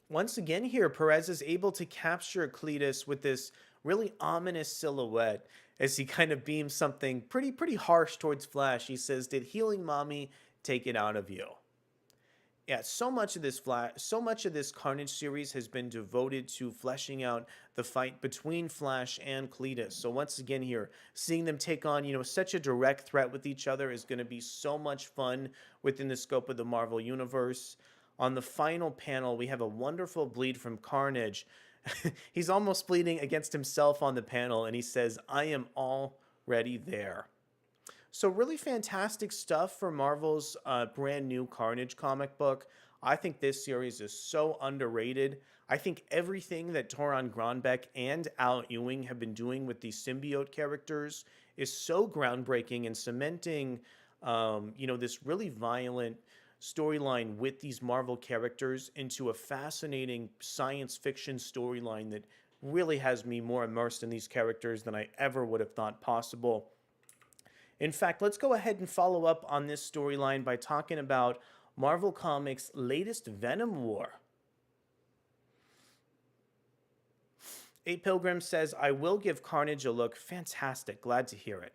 Speaker 1: Once again here, Perez is able to capture Cletus with this really ominous silhouette as he kind of beams something pretty harsh towards Flash. He says, "Did healing mommy take it out of you?" Yeah, so much of this Carnage series has been devoted to fleshing out the fight between Flash and Cletus. So once again here, seeing them take on, such a direct threat with each other is going to be so much fun within the scope of the Marvel Universe. On the final panel, we have a wonderful bleed from Carnage. He's almost bleeding against himself on the panel, and he says, "I am already there." So really fantastic stuff for Marvel's brand new Carnage comic book. I think this series is so underrated. I think everything that Toran Grönbeck and Al Ewing have been doing with these symbiote characters is so groundbreaking and cementing, this really violent storyline with these Marvel characters into a fascinating science fiction storyline that really has me more immersed in these characters than I ever would have thought possible. In fact, let's go ahead and follow up on this storyline by talking about Marvel Comics' latest Venom War. 8 Pilgrim says, "I will give Carnage a look." Fantastic. Glad to hear it.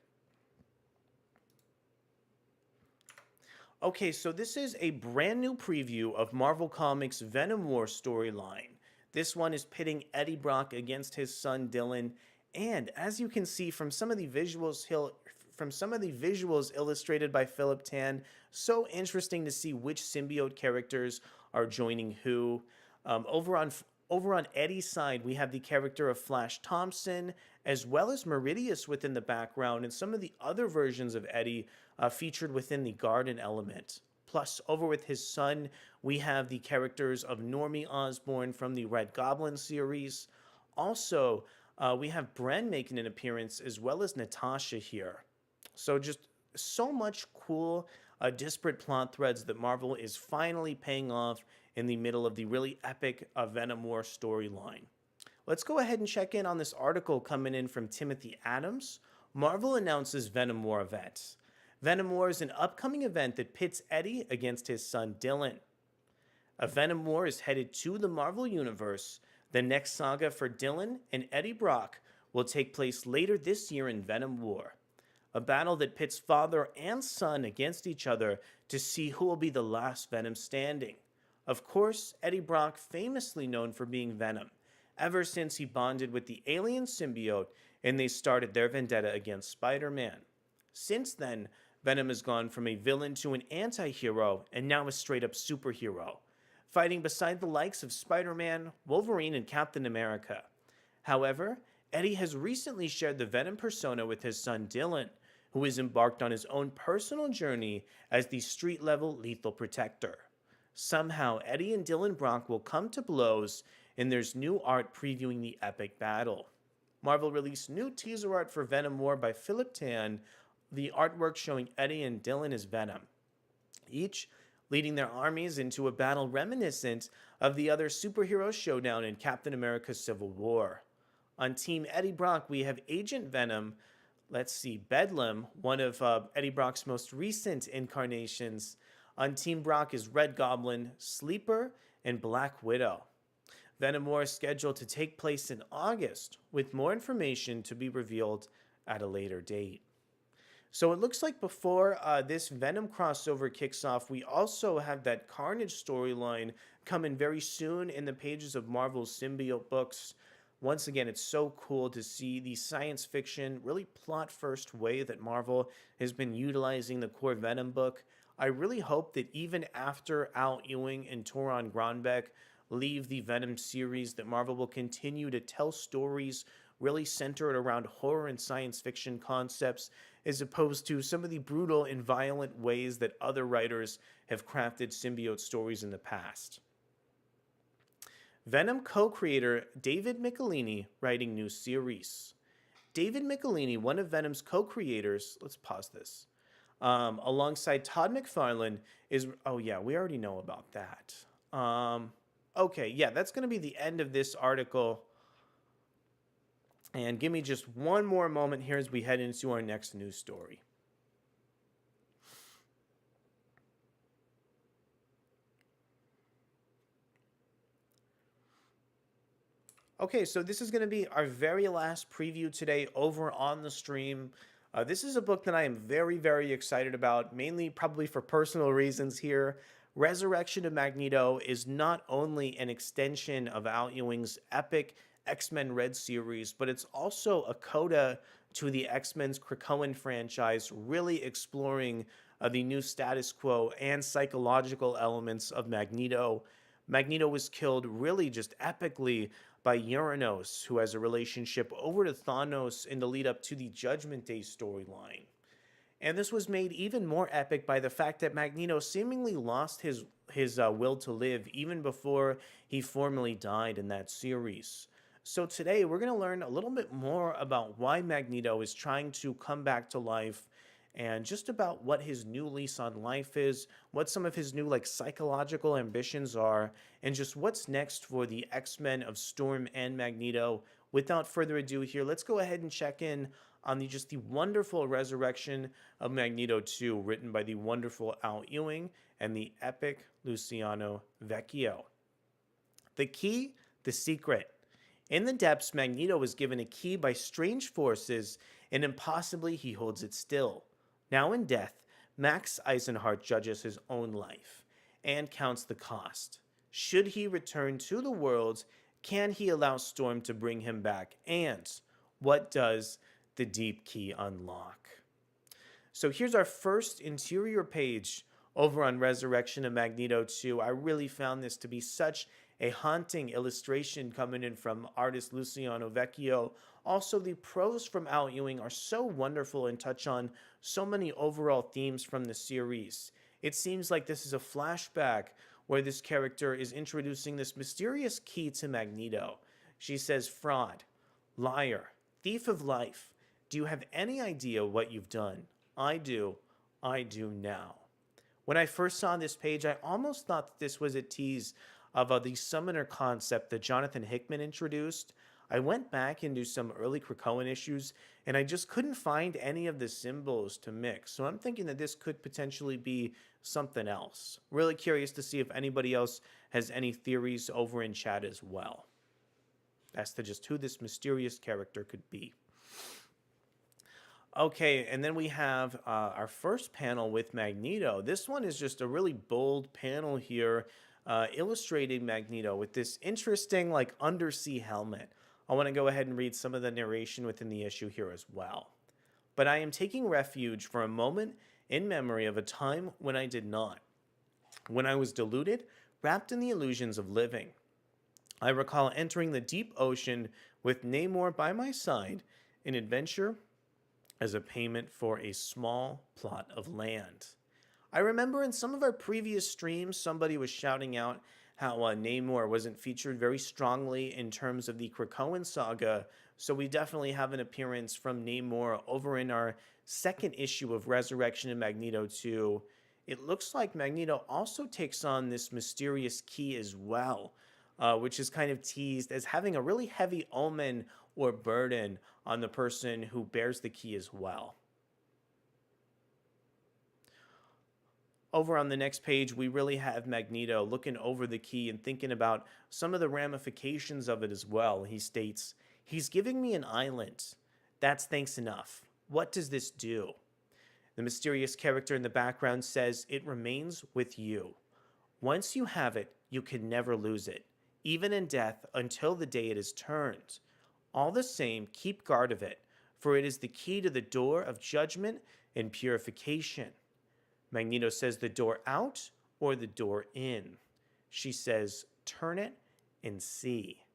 Speaker 1: Okay, so this is a brand new preview of Marvel Comics' Venom War storyline. This one is pitting Eddie Brock against his son Dylan, and as you can see from some of the visuals illustrated by Philip Tan, so interesting to see which symbiote characters are joining who. Over on Eddie's side, we have the character of Flash Thompson as well as Meridius within the background, and some of the other versions of Eddie featured within the garden element. Plus, over with his son, we have the characters of Normie Osborn from the Red Goblin series. Also, we have Bren making an appearance, as well as Natasha here. So just so much cool, disparate plot threads that Marvel is finally paying off in the middle of the really epic Venom War storyline. Let's go ahead and check in on this article coming in from Timothy Adams. Marvel announces Venom War event. Venom War is an upcoming event that pits Eddie against his son Dylan. A Venom War is headed to the Marvel Universe. The next saga for Dylan and Eddie Brock will take place later this year in Venom War, a battle that pits father and son against each other to see who will be the last Venom standing. Of course, Eddie Brock, famously known for being Venom, ever since he bonded with the alien symbiote and they started their vendetta against Spider-Man. Since then, Venom has gone from a villain to an anti-hero and now a straight-up superhero, fighting beside the likes of Spider-Man, Wolverine, and Captain America. However, Eddie has recently shared the Venom persona with his son Dylan, who has embarked on his own personal journey as the street-level lethal protector. Somehow, Eddie and Dylan Brock will come to blows, and there's new art previewing the epic battle. Marvel released new teaser art for Venom War by Philip Tan, the artwork showing Eddie and Dylan as Venom, each leading their armies into a battle reminiscent of the other superhero showdown in Captain America's Civil War. On Team Eddie Brock, we have Agent Venom, Bedlam, one of Eddie Brock's most recent incarnations. On Team Brock is Red Goblin, Sleeper, and Black Widow. Venom War is scheduled to take place in August, with more information to be revealed at a later date. So it looks like before this Venom crossover kicks off, we also have that Carnage storyline coming very soon in the pages of Marvel's symbiote books. Once again, it's so cool to see the science fiction, really plot-first way that Marvel has been utilizing the core Venom book. I really hope that even after Al Ewing and Toron Grönbeck leave the Venom series, that Marvel will continue to tell stories really centered around horror and science fiction concepts, as opposed to some of the brutal and violent ways that other writers have crafted symbiote stories in the past. Venom co-creator David Michelinie writing new series. David Michelinie, one of Venom's co-creators, let's pause this, alongside Todd McFarlane is, oh yeah, we already know about that. Okay, yeah, that's going to be the end of this article. And give me just one more moment here as we head into our next news story. Okay, so this is going to be our very last preview today over on the stream. This is a book that I am very, very excited about, mainly probably for personal reasons here. Resurrection of Magneto is not only an extension of Al Ewing's epic X-Men Red series, but it's also a coda to the X-Men's Krakoan franchise, really exploring the new status quo and psychological elements of Magneto. Magneto was killed really just epically by Uranos, who has a relationship over to Thanos in the lead up to the Judgment Day storyline. And this was made even more epic by the fact that Magneto seemingly lost his will to live even before he formally died in that series. So today we're going to learn a little bit more about why Magneto is trying to come back to life, and just about what his new lease on life is, what some of his new psychological ambitions are, and just what's next for the X-Men of Storm and Magneto. Without further ado here, let's go ahead and check in on the wonderful Resurrection of Magneto 2, written by the wonderful Al Ewing and the epic Luciano Vecchio. The key, the secret. In the depths, Magneto was given a key by strange forces, and impossibly he holds it still. Now in death, Max Eisenhart judges his own life and counts the cost. Should he return to the world, can he allow Storm to bring him back? And what does the deep key unlock? So here's our first interior page over on Resurrection of Magneto 2. I really found this to be such a haunting illustration coming in from artist Luciano Vecchio. Also, the prose from Al Ewing are so wonderful and touch on so many overall themes from the series. It seems like this is a flashback where this character is introducing this mysterious key to Magneto. She says, "Fraud, liar, thief of life. Do you have any idea what you've done? I do. I do now." When I first saw this page, I almost thought that this was a tease of the summoner concept that Jonathan Hickman introduced. I went back into some early Krakoan issues, and I just couldn't find any of the symbols to mix. So I'm thinking that this could potentially be something else. Really curious to see if anybody else has any theories over in chat as well as to just who this mysterious character could be. Okay, and then we have our first panel with Magneto. This one is just a really bold panel here, illustrating Magneto with this interesting, like, undersea helmet. I want to go ahead and read some of the narration within the issue here as well. "But I am taking refuge for a moment in memory of a time when I did not, when I was deluded, wrapped in the illusions of living. I recall entering the deep ocean with Namor by my side, an adventure as a payment for a small plot of land." I remember in some of our previous streams, somebody was shouting out how Namor wasn't featured very strongly in terms of the Krakoan saga, so we definitely have an appearance from Namor over in our second issue of Resurrection and Magneto 2. It looks like Magneto also takes on this mysterious key as well, which is kind of teased as having a really heavy omen or burden on the person who bears the key as well. Over on the next page, we really have Magneto looking over the key and thinking about some of the ramifications of it as well. He states, "He's giving me an island. That's thanks enough. What does this do?" The mysterious character in the background says, "It remains with you. Once you have it, you can never lose it, even in death until the day it is turned. All the same, keep guard of it, for it is the key to the door of judgment and purification." Magneto says, "The door out or the door in?" She says, "Turn it and see."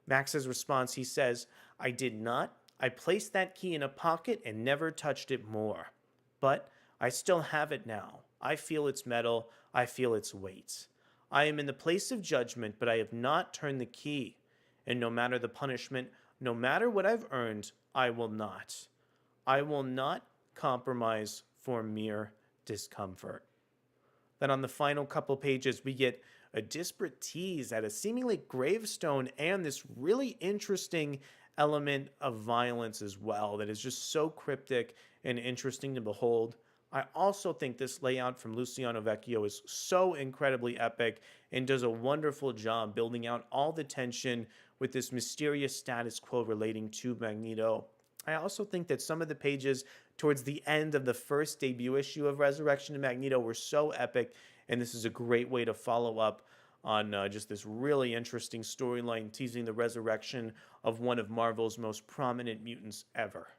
Speaker 1: Max's response, he says, "I did not. I placed that key in a pocket and never touched it more. But I still have it now. I feel its metal. I feel its weight. I am in the place of judgment, but I have not turned the key. And no matter the punishment, no matter what I've earned, I will not. I will not compromise for mere discomfort." Then on the final couple pages, we get a disparate tease at a seemingly gravestone and this really interesting element of violence as well that is just so cryptic and interesting to behold. I also think this layout from Luciano Vecchio is so incredibly epic and does a wonderful job building out all the tension with this mysterious status quo relating to Magneto. I also think that some of the pages towards the end of the first debut issue of Resurrection and Magneto were so epic, and this is a great way to follow up on just this really interesting storyline teasing the resurrection of one of Marvel's most prominent mutants ever.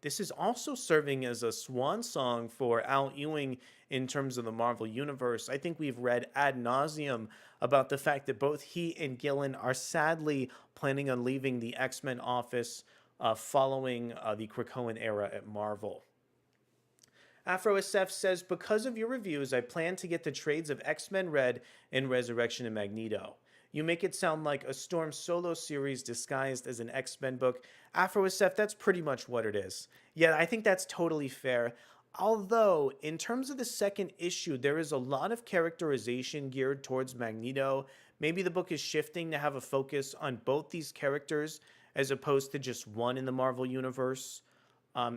Speaker 1: This is also serving as a swan song for Al Ewing in terms of the Marvel Universe. I think we've read ad nauseum about the fact that both he and Gillen are sadly planning on leaving the X-Men office following the Krakoan era at Marvel. Afro SF says, "Because of your reviews, I plan to get the trades of X-Men Red and Resurrection and Magneto. You make it sound like a Storm solo series disguised as an X-Men book." Afro SF, that's pretty much what it is. Yeah, I think that's totally fair. Although, in terms of the second issue, there is a lot of characterization geared towards Magneto. Maybe the book is shifting to have a focus on both these characters as opposed to just one in the Marvel Universe.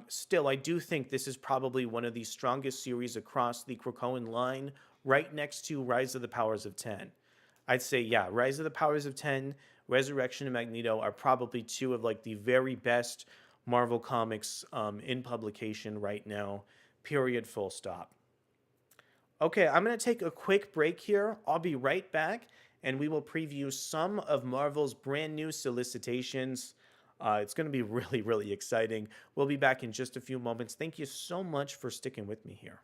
Speaker 1: Still, I do think this is probably one of the strongest series across the Krakoan line, right next to Rise of the Powers of 10. I'd say, yeah, Rise of the Powers of 10, Resurrection and Magneto are probably two of like the very best Marvel comics in publication right now, period, full stop. Okay, I'm going to take a quick break here. I'll be right back, and we will preview some of Marvel's brand new solicitations. It's going to be really, really exciting. We'll be back in just a few moments. Thank you so much for sticking with me here.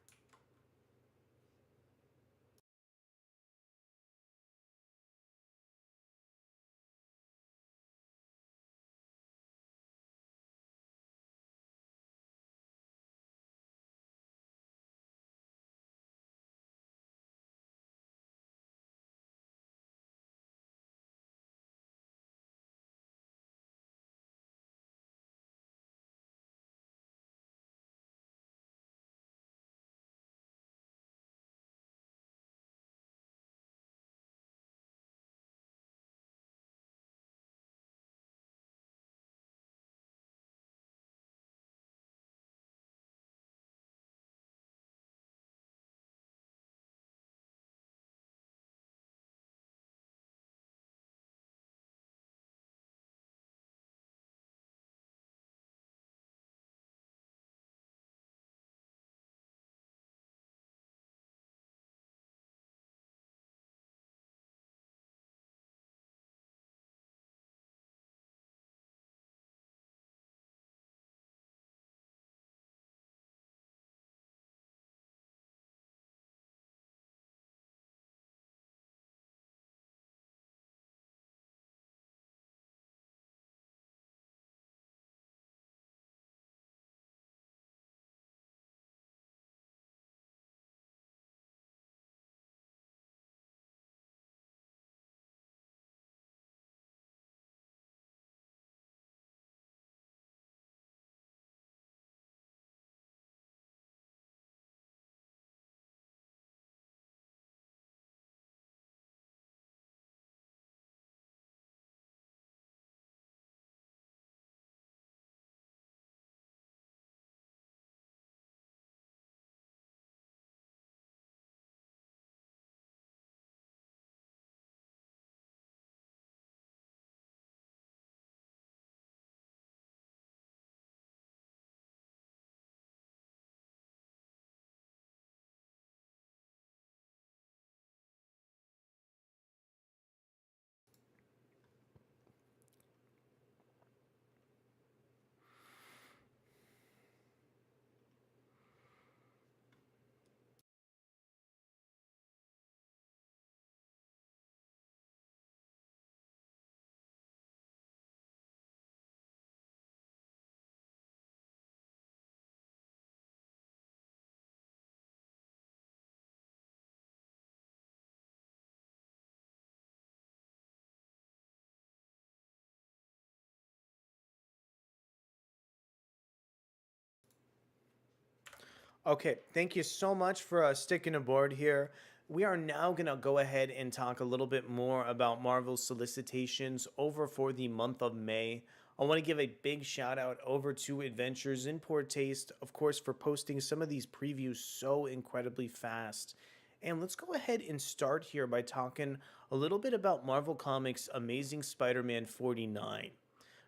Speaker 1: Okay, thank you so much for sticking aboard here. We are now going to go ahead and talk a little bit more about Marvel's solicitations over for the month of May. I want to give a big shout out over to Adventures in Poor Taste, of course, for posting some of these previews so incredibly fast. And let's go ahead and start here by talking a little bit about Marvel Comics' Amazing Spider Man 49.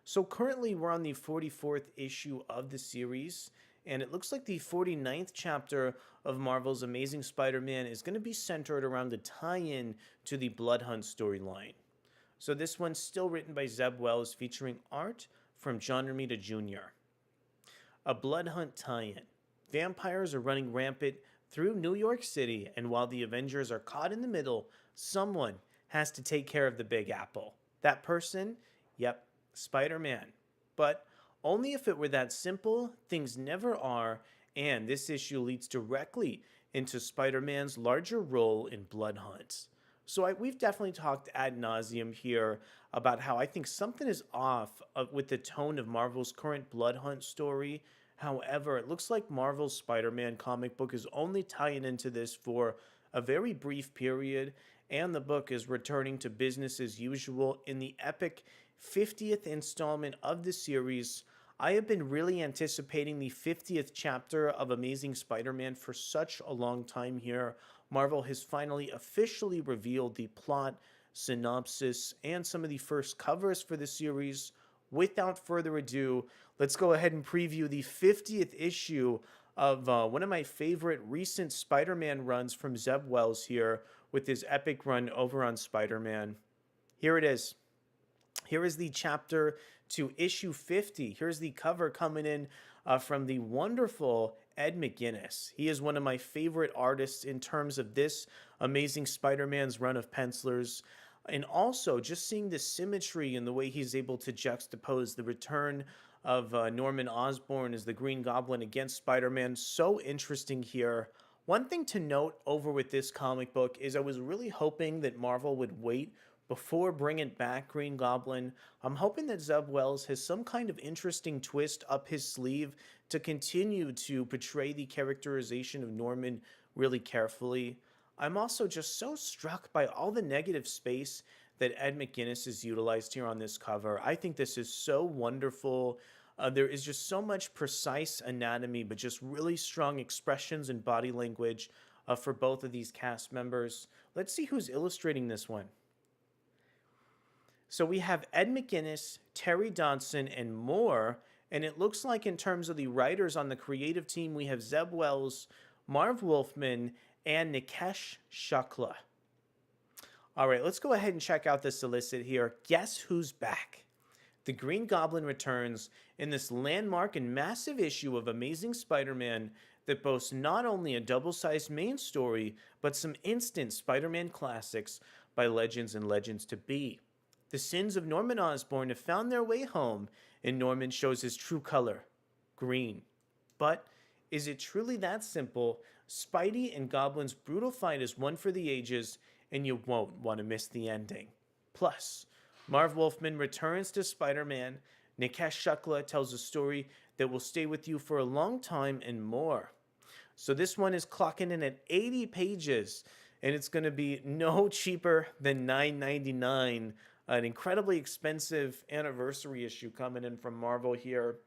Speaker 1: So currently we're on the 44th issue of the series, and it looks like the 49th chapter of Marvel's Amazing Spider-Man is going to be centered around the tie-in to the Blood Hunt storyline. So this one's still written by Zeb Wells, featuring art from John Romita Jr. A Blood Hunt tie-in. Vampires are running rampant through New York City, and while the Avengers are caught in the middle, someone has to take care of the Big Apple. That person? Yep, Spider Man. But only if it were that simple, things never are, and this issue leads directly into Spider Man's larger role in Blood Hunt. So we've definitely talked ad nauseum here about how I think something is off with the tone of Marvel's current Blood Hunt story. However, it looks like Marvel's Spider Man comic book is only tying into this for a very brief period, and the book is returning to business as usual in the epic 50th installment of the series. I have been really anticipating the 50th chapter of Amazing Spider Man for such a long time here. Marvel has finally officially revealed the plot, synopsis, and some of the first covers for the series. Without further ado, let's go ahead and preview the 50th issue of one of my favorite recent Spider Man runs from Zeb Wells here with his epic run over on Spider Man. Here it is. Here is the chapter to issue 50. Here's the cover coming in from the wonderful Ed McGuinness. He is one of my favorite artists in terms of this Amazing Spider-Man's run of pencilers. And also just seeing the symmetry in the way he's able to juxtapose the return of Norman Osborn as the Green Goblin against Spider-Man. So interesting here. One thing to note over with this comic book is I was really hoping that Marvel would wait before bringing back Green Goblin. I'm hoping that Zeb Wells has some kind of interesting twist up his sleeve to continue to portray the characterization of Norman really carefully. I'm also just so struck by all the negative space that Ed McGuinness has utilized here on this cover. I think this is so wonderful. There is just so much precise anatomy, but just really strong expressions and body language for both of these cast members. Let's see who's illustrating this one. So we have Ed McGuinness, Terry Dodson, and more. And it looks like in terms of the writers on the creative team, we have Zeb Wells, Marv Wolfman, and Nikesh Shukla. All right, let's go ahead and check out the solicit here. Guess who's back? The Green Goblin returns in this landmark and massive issue of Amazing Spider-Man that boasts not only a double-sized main story, but some instant Spider-Man classics by legends and legends to be. The sins of Norman Osborn have found their way home, and Norman shows his true color, green. But is it truly that simple? Spidey and Goblin's brutal fight is one for the ages, and you won't want to miss the ending. Plus, Marv Wolfman returns to Spider-Man, Nikesh Shukla tells a story that will stay with you for a long time, and more. So this one is clocking in at 80 pages, and it's going to be no cheaper than $9.99. An incredibly expensive anniversary issue coming in from Marvel here.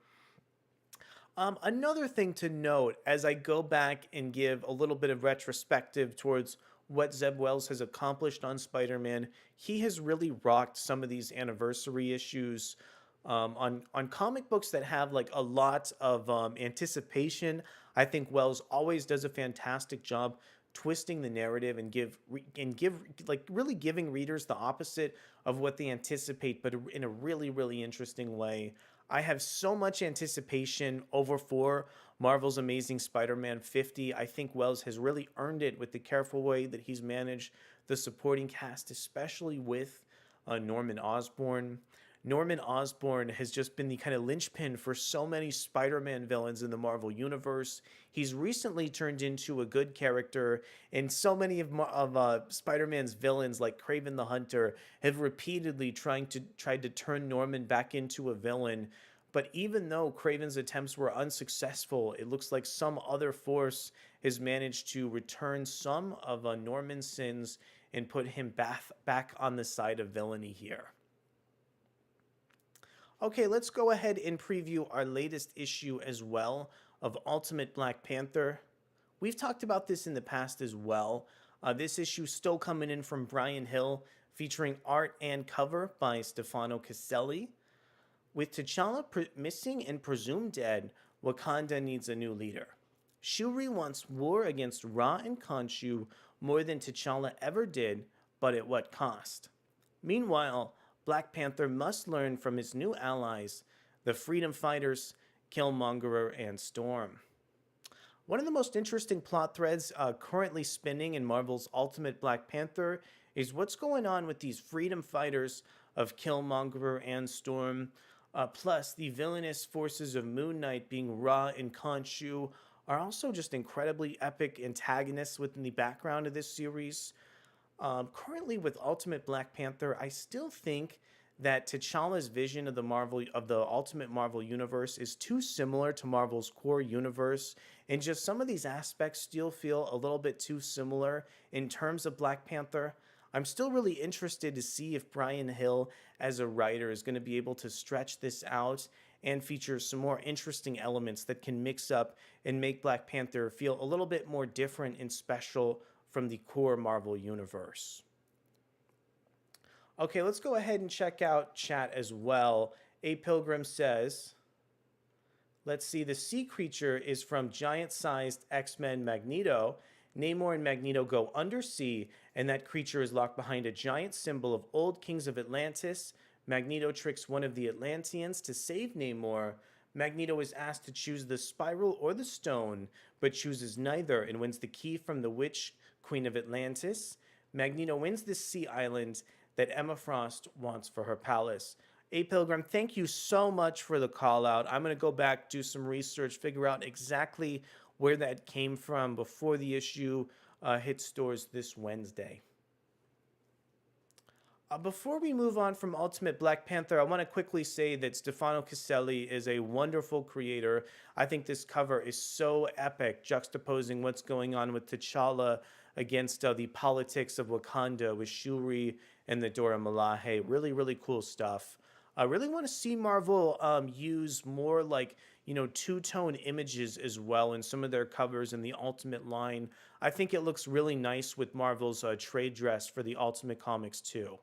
Speaker 1: Another thing to note as I go back and give a little bit of retrospective towards what Zeb Wells has accomplished on Spider-Man, he has really rocked some of these anniversary issues on comic books that have like a lot of anticipation. I think Wells always does a fantastic job twisting the narrative and give like really giving readers the opposite of what they anticipate, but in a really interesting way. I have so much anticipation over for Marvel's Amazing Spider-Man 50. I think Wells has really earned it with the careful way that he's managed the supporting cast, especially with Norman Osborn. Norman Osborn has just been the kind of linchpin for so many Spider-Man villains in the Marvel Universe. He's recently turned into a good character, and so many of Spider-Man's villains, like Kraven the Hunter, have repeatedly tried to turn Norman back into a villain. But even though Craven's attempts were unsuccessful, it looks like some other force has managed to return some of Norman's sins and put him back on the side of villainy here. Okay, let's go ahead and preview our latest issue as well of Ultimate Black Panther. We've talked about this in the past as well. This issue still coming in from Brian Hill, featuring art and cover by Stefano Caselli. With T'Challa missing and presumed dead, Wakanda needs a new leader. Shuri wants war against Ra and Khonshu more than T'Challa ever did, but at what cost? Meanwhile, Black Panther must learn from his new allies, the Freedom Fighters, Killmonger, and Storm. One of the most interesting plot threads currently spinning in Marvel's Ultimate Black Panther is what's going on with these Freedom Fighters of Killmonger and Storm. Plus, the villainous forces of Moon Knight, being Ra and Khonshu, are also just incredibly epic antagonists within the background of this series. Currently, with Ultimate Black Panther, I still think that T'Challa's vision of the Ultimate Marvel universe is too similar to Marvel's core universe, and just some of these aspects still feel a little bit too similar in terms of Black Panther. I'm still really interested to see if Brian Hill, as a writer, is going to be able to stretch this out and feature some more interesting elements that can mix up and make Black Panther feel a little bit more different and special from the core Marvel universe. Okay, let's go ahead and check out chat as well. A Pilgrim says, let's see, the sea creature is from giant-sized X-Men Magneto. Namor and Magneto go undersea, and that creature is locked behind a giant symbol of old kings of Atlantis. Magneto tricks one of the Atlanteans to save Namor. Magneto is asked to choose the spiral or the stone, but chooses neither and wins the key from the witch, Queen of Atlantis. Magneto wins this sea island that Emma Frost wants for her palace. A Pilgrim, thank you so much for the call out. I'm going to go back, do some research, figure out exactly where that came from before the issue hits stores this Wednesday. Before we move on from Ultimate Black Panther, I want to quickly say that Stefano Caselli is a wonderful creator. I think this cover is so epic, juxtaposing what's going on with T'Challa against the politics of Wakanda with Shuri and the Dora Milaje. Really, really cool stuff. I really want to see Marvel use more like, two-tone images as well in some of their covers in the Ultimate line. I think it looks really nice with Marvel's trade dress for the Ultimate Comics too.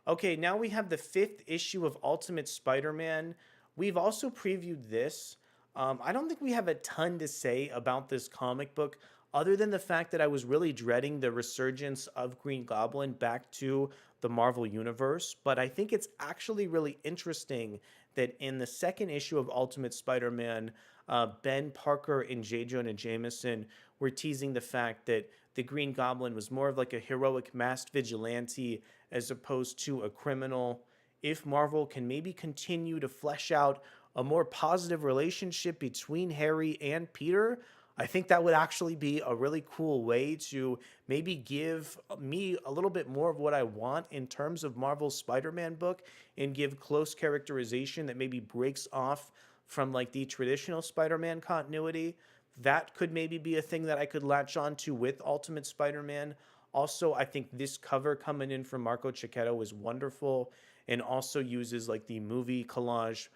Speaker 1: Okay, now we have the 5th issue of Ultimate Spider-Man. We've also previewed this. I don't think we have a ton to say about this comic book, other than the fact that I was really dreading the resurgence of Green Goblin back to the Marvel Universe. But I think it's actually really interesting that in the 2nd issue of Ultimate Spider-Man, Ben Parker and J. Jonah Jameson were teasing the fact that the Green Goblin was more of like a heroic masked vigilante as opposed to a criminal. If Marvel can maybe continue to flesh out a more positive relationship between Harry and Peter, I think that would actually be a really cool way to maybe give me a little bit more of what I want in terms of Marvel's Spider-Man book and give close characterization that maybe breaks off from like the traditional Spider-Man continuity. That could maybe be a thing that I could latch on to with Ultimate Spider-Man. Also, I think this cover coming in from Marco Cicchetto is wonderful and also uses like the movie collage,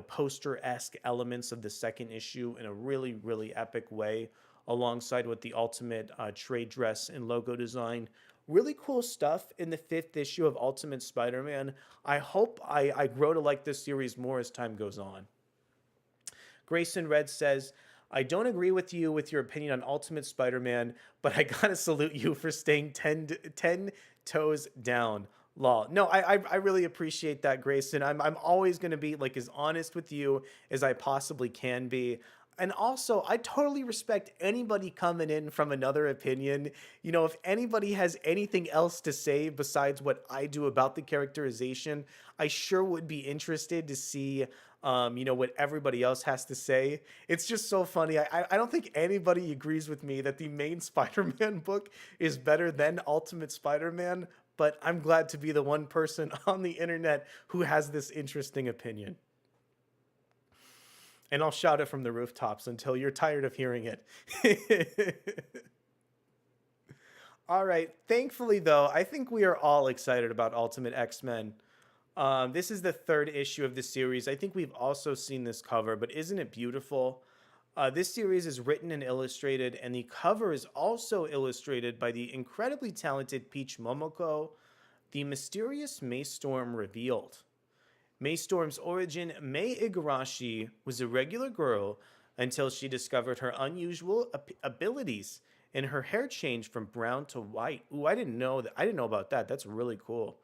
Speaker 1: poster-esque elements of the 2nd issue in a really, really epic way, alongside with the Ultimate trade dress and logo design. Really cool stuff in the 5th issue of Ultimate Spider-Man. I hope I grow to like this series more as time goes on. Grayson Red says, I don't agree with you with your opinion on Ultimate Spider-Man, but I gotta salute you for staying 10 toes down. Lol. No, I really appreciate that, Grayson. I'm always gonna be like as honest with you as I possibly can be. And also, I totally respect anybody coming in from another opinion. If anybody has anything else to say besides what I do about the characterization, I sure would be interested to see, what everybody else has to say. It's just so funny. I don't think anybody agrees with me that the main Spider-Man book is better than Ultimate Spider-Man, but I'm glad to be the one person on the internet who has this interesting opinion. And I'll shout it from the rooftops until you're tired of hearing it. All right. Thankfully, though, I think we are all excited about Ultimate X-Men. This is the third issue of the series. I think we've also seen this cover, but isn't it beautiful? This series is written and illustrated, and the cover is also illustrated by the incredibly talented Peach Momoko. The mysterious Maystorm revealed. Maystorm's origin, Mei Igarashi, was a regular girl until she discovered her unusual abilities and her hair changed from brown to white. Ooh, I didn't know that. I didn't know about that. That's really cool.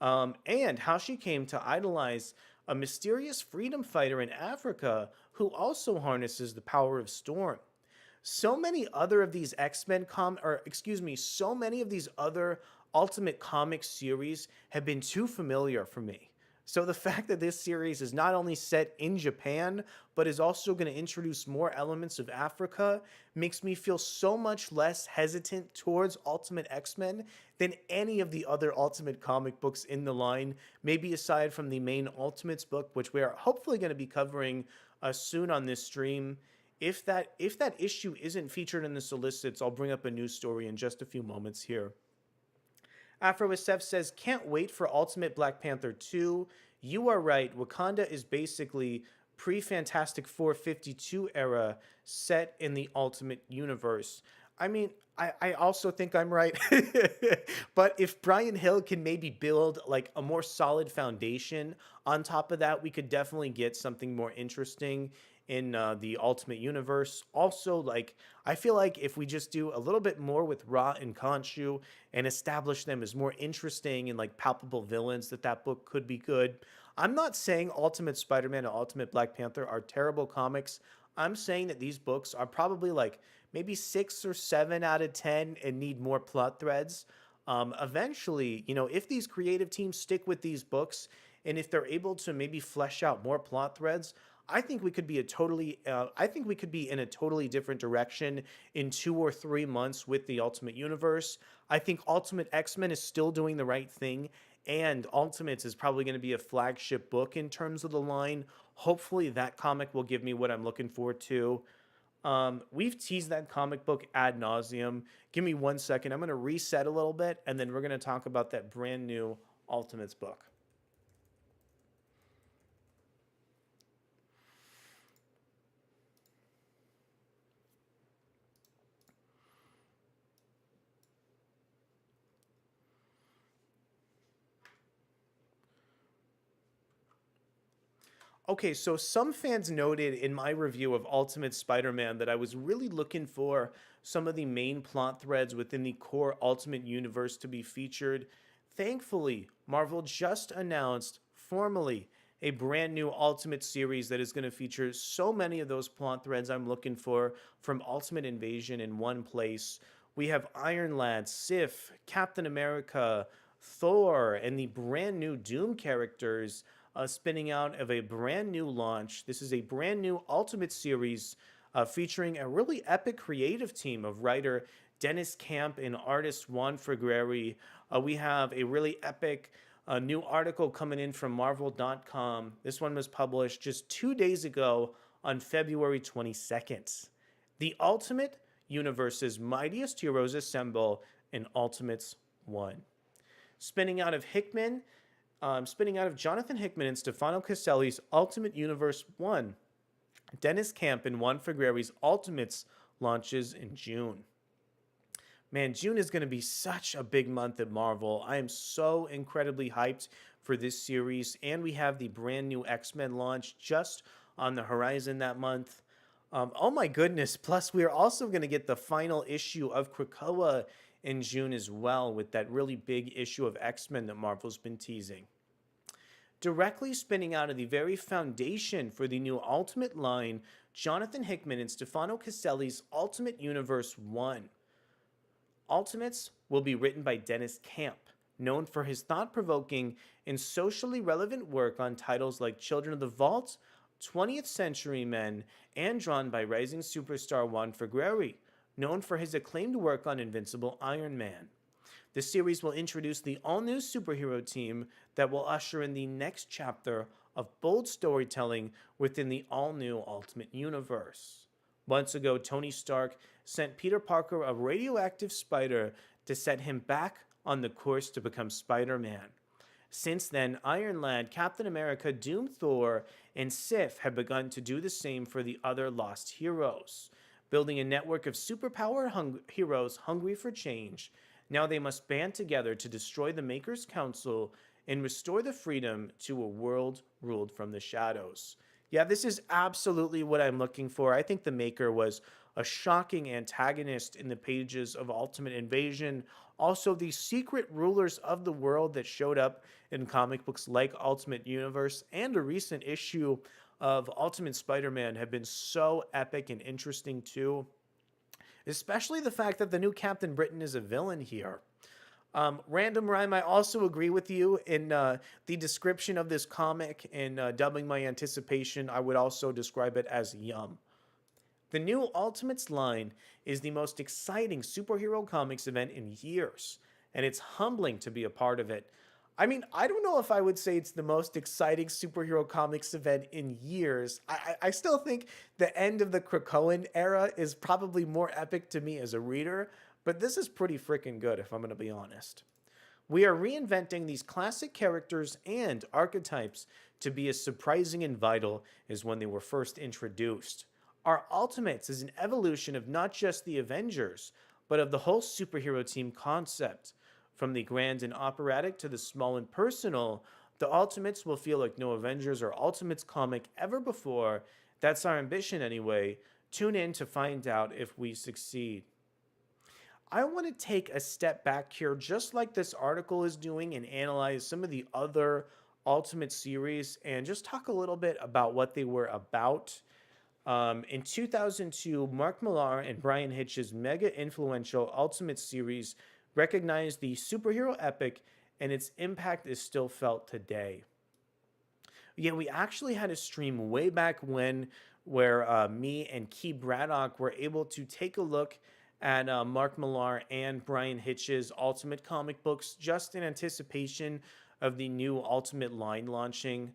Speaker 1: And how she came to idolize a mysterious freedom fighter in Africa who also harnesses the power of storm. So many other of these so many of these other Ultimate Comics series have been too familiar for me. So the fact that this series is not only set in Japan, but is also going to introduce more elements of Africa, makes me feel so much less hesitant towards Ultimate X-Men than any of the other Ultimate comic books in the line, maybe aside from the main Ultimates book, which we are hopefully going to be covering soon on this stream. If that issue isn't featured in the solicits, I'll bring up a news story in just a few moments here. AfroSF says, can't wait for Ultimate Black Panther 2. You are right. Wakanda is basically pre-Fantastic Four 52 era set in the Ultimate Universe. I mean, I also think I'm right. But if Brian Hill can maybe build like a more solid foundation on top of that, we could definitely get something more interesting in the Ultimate Universe. Also, like, I feel like if we just do a little bit more with Ra and Khonshu and establish them as more interesting and like palpable villains, that book could be good. I'm not saying Ultimate Spider-Man and Ultimate Black Panther are terrible comics. I'm saying that these books are probably like maybe 6 or 7 out of 10 and need more plot threads. Eventually, you know, if these creative teams stick with these books and if they're able to maybe flesh out more plot threads, I think we could be in a totally different direction in 2 or 3 months with the Ultimate Universe. I think Ultimate X-Men is still doing the right thing, and Ultimates is probably going to be a flagship book in terms of the line. Hopefully that comic will give me what I'm looking for too. We've teased that comic book ad nauseum. Give me 1 second. I'm going to reset a little bit, and then we're going to talk about that brand new Ultimates book. Okay, so some fans noted in my review of Ultimate Spider-Man that I was really looking for some of the main plot threads within the core Ultimate Universe to be featured. Thankfully, Marvel just announced formally a brand new Ultimate series that is going to feature so many of those plot threads I'm looking for from Ultimate Invasion in one place. We have Iron Lad, Sif, Captain America, Thor, and the brand new Doom characters spinning out of a brand new launch. This is a brand new Ultimate series featuring a really epic creative team of writer Dennis Camp and artist Juan Frigeri. We have a really epic new article coming in from Marvel.com. This one was published just 2 days ago on February 22nd. The Ultimate Universe's mightiest heroes assemble in Ultimates 1. Spinning out of Jonathan Hickman and Stefano Caselli's Ultimate Universe 1. Dennis Camp and Juan Frigeri's Ultimates launches in June. Man, June is going to be such a big month at Marvel. I am so incredibly hyped for this series. And we have the brand new X-Men launch just on the horizon that month. Oh my goodness. Plus, we are also going to get the final issue of Krakoa in June as well, with that really big issue of X-Men that Marvel's been teasing. Directly spinning out of the very foundation for the new Ultimate line, Jonathan Hickman and Stefano Caselli's Ultimate Universe 1. Ultimates will be written by Dennis Camp, known for his thought-provoking and socially relevant work on titles like Children of the Vault, 20th Century Men, and drawn by rising superstar Juan Frigeri, known for his acclaimed work on Invincible Iron Man. The series will introduce the all-new superhero team that will usher in the next chapter of bold storytelling within the all-new Ultimate Universe. Months ago, Tony Stark sent Peter Parker a radioactive spider to set him back on the course to become Spider-Man. Since then, Iron Lad, Captain America, Doom, Thor, and Sif have begun to do the same for the other lost heroes, building a network of superpower heroes hungry for change. Now they must band together to destroy the Maker's Council and restore the freedom to a world ruled from the shadows. Yeah, this is absolutely what I'm looking for. I think the Maker was a shocking antagonist in the pages of Ultimate Invasion. Also, the secret rulers of the world that showed up in comic books like Ultimate Universe and a recent issue of Ultimate Spider-Man have been so epic and interesting too. Especially the fact that the new Captain Britain is a villain here. Random Rhyme, I also agree with you in the description of this comic and dubbing my anticipation. I would also describe it as yum. The new Ultimates line is the most exciting superhero comics event in years, and it's humbling to be a part of it. I mean, I don't know if I would say it's the most exciting superhero comics event in years. I still think the end of the Krakoan era is probably more epic to me as a reader, but this is pretty freaking good if I'm going to be honest. We are reinventing these classic characters and archetypes to be as surprising and vital as when they were first introduced. Our Ultimates is an evolution of not just the Avengers, but of the whole superhero team concept. From the grand and operatic to the small and personal, the Ultimates will feel like no Avengers or Ultimates comic ever before. That's our ambition anyway. Tune in to find out if we succeed. I want to take a step back here, just like this article is doing, and analyze some of the other Ultimate series and just talk a little bit about what they were about. In 2002, Mark Millar and Brian Hitch's mega influential Ultimate series recognized the superhero epic, and its impact is still felt today. Yeah, we actually had a stream way back when where me and Key Braddock were able to take a look at Mark Millar and Brian Hitch's Ultimate comic books just in anticipation of the new Ultimate line launching.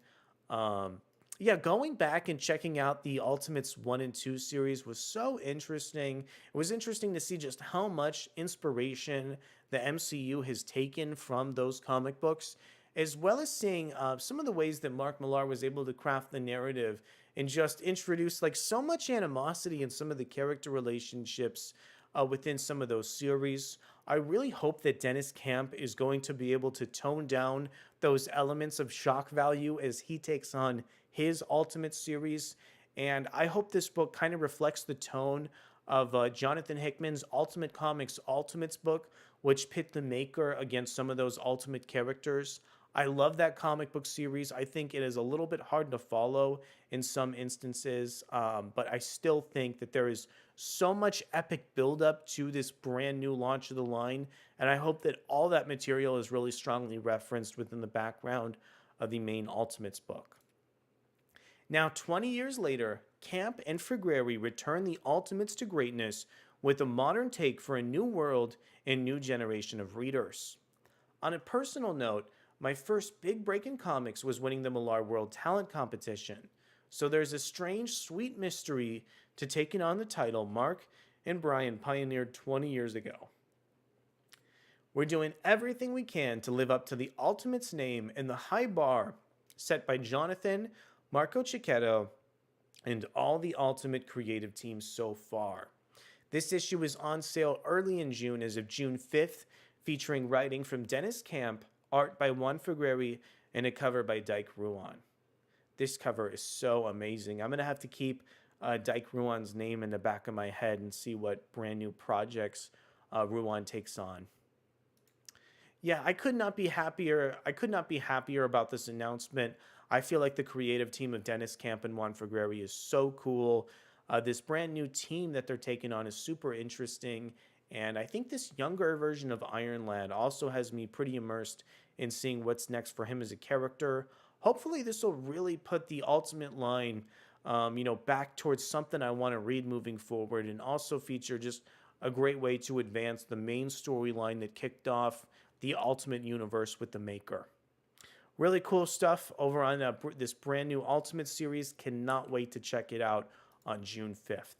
Speaker 1: Yeah, going back and checking out the Ultimates 1 and 2 series was so interesting. It was interesting to see just how much inspiration the MCU has taken from those comic books, as well as seeing some of the ways that Mark Millar was able to craft the narrative and just introduce like so much animosity in some of the character relationships within some of those series. I really hope that Dennis Camp is going to be able to tone down those elements of shock value as he takes on his Ultimate series. And I hope this book kind of reflects the tone of Jonathan Hickman's Ultimate Comics Ultimates book, which pit the Maker against some of those Ultimate characters. I love that comic book series. I think it is a little bit hard to follow in some instances, but I still think that there is so much epic buildup to this brand new launch of the line, and I hope that all that material is really strongly referenced within the background of the main Ultimates book. Now, 20 years later, Camp and Figueroa return the Ultimates to greatness with a modern take for a new world and new generation of readers. On a personal note, my first big break in comics was winning the Millar World Talent Competition, so there's a strange, sweet mystery to taking on the title Mark and Brian pioneered 20 years ago. We're doing everything we can to live up to the Ultimates name and the high bar set by Jonathan, Marco Cicchetto, and all the Ultimate creative teams so far. This issue is on sale early in June as of June 5th, featuring writing from Dennis Camp, art by Juan Figueroa, and a cover by Dyke Ruan. This cover is so amazing. I'm going to have to keep Dyke Ruan's name in the back of my head and see what brand new projects Ruan takes on. Yeah, I could not be happier. I could not be happier about this announcement. I feel like the creative team of Dennis Camp and Juan Figueroa is so cool. This brand new team that they're taking on is super interesting. And I think this younger version of Iron Lad also has me pretty immersed in seeing what's next for him as a character. Hopefully this will really put the Ultimate line, back towards something I want to read moving forward, and also feature just a great way to advance the main storyline that kicked off the Ultimate Universe with the Maker. Really cool stuff over on this brand new Ultimate series. Cannot wait to check it out on June 5th.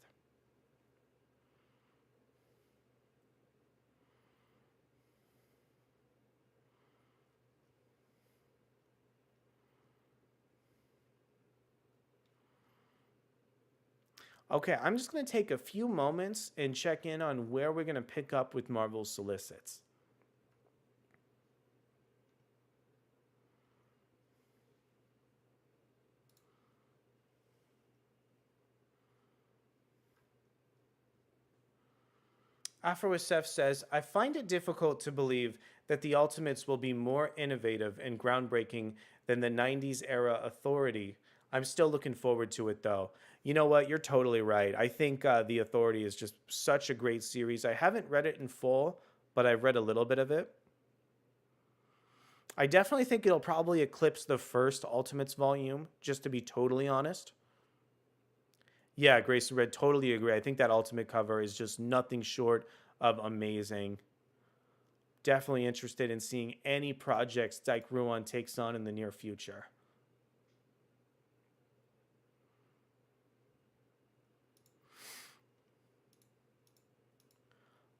Speaker 1: Okay, I'm just going to take a few moments and check in on where we're going to pick up with Marvel Solicits. AfroSF says, I find it difficult to believe that the Ultimates will be more innovative and groundbreaking than the 90s era Authority. I'm still looking forward to it, though. You know what? You're totally right. I think The Authority is just such a great series. I haven't read it in full, but I've read a little bit of it. I definitely think it'll probably eclipse the first Ultimates volume, just to be totally honest. Yeah, Grace Red, totally agree. I think that Ultimate cover is just nothing short of amazing. Definitely interested in seeing any projects Dyke Ruan takes on in the near future.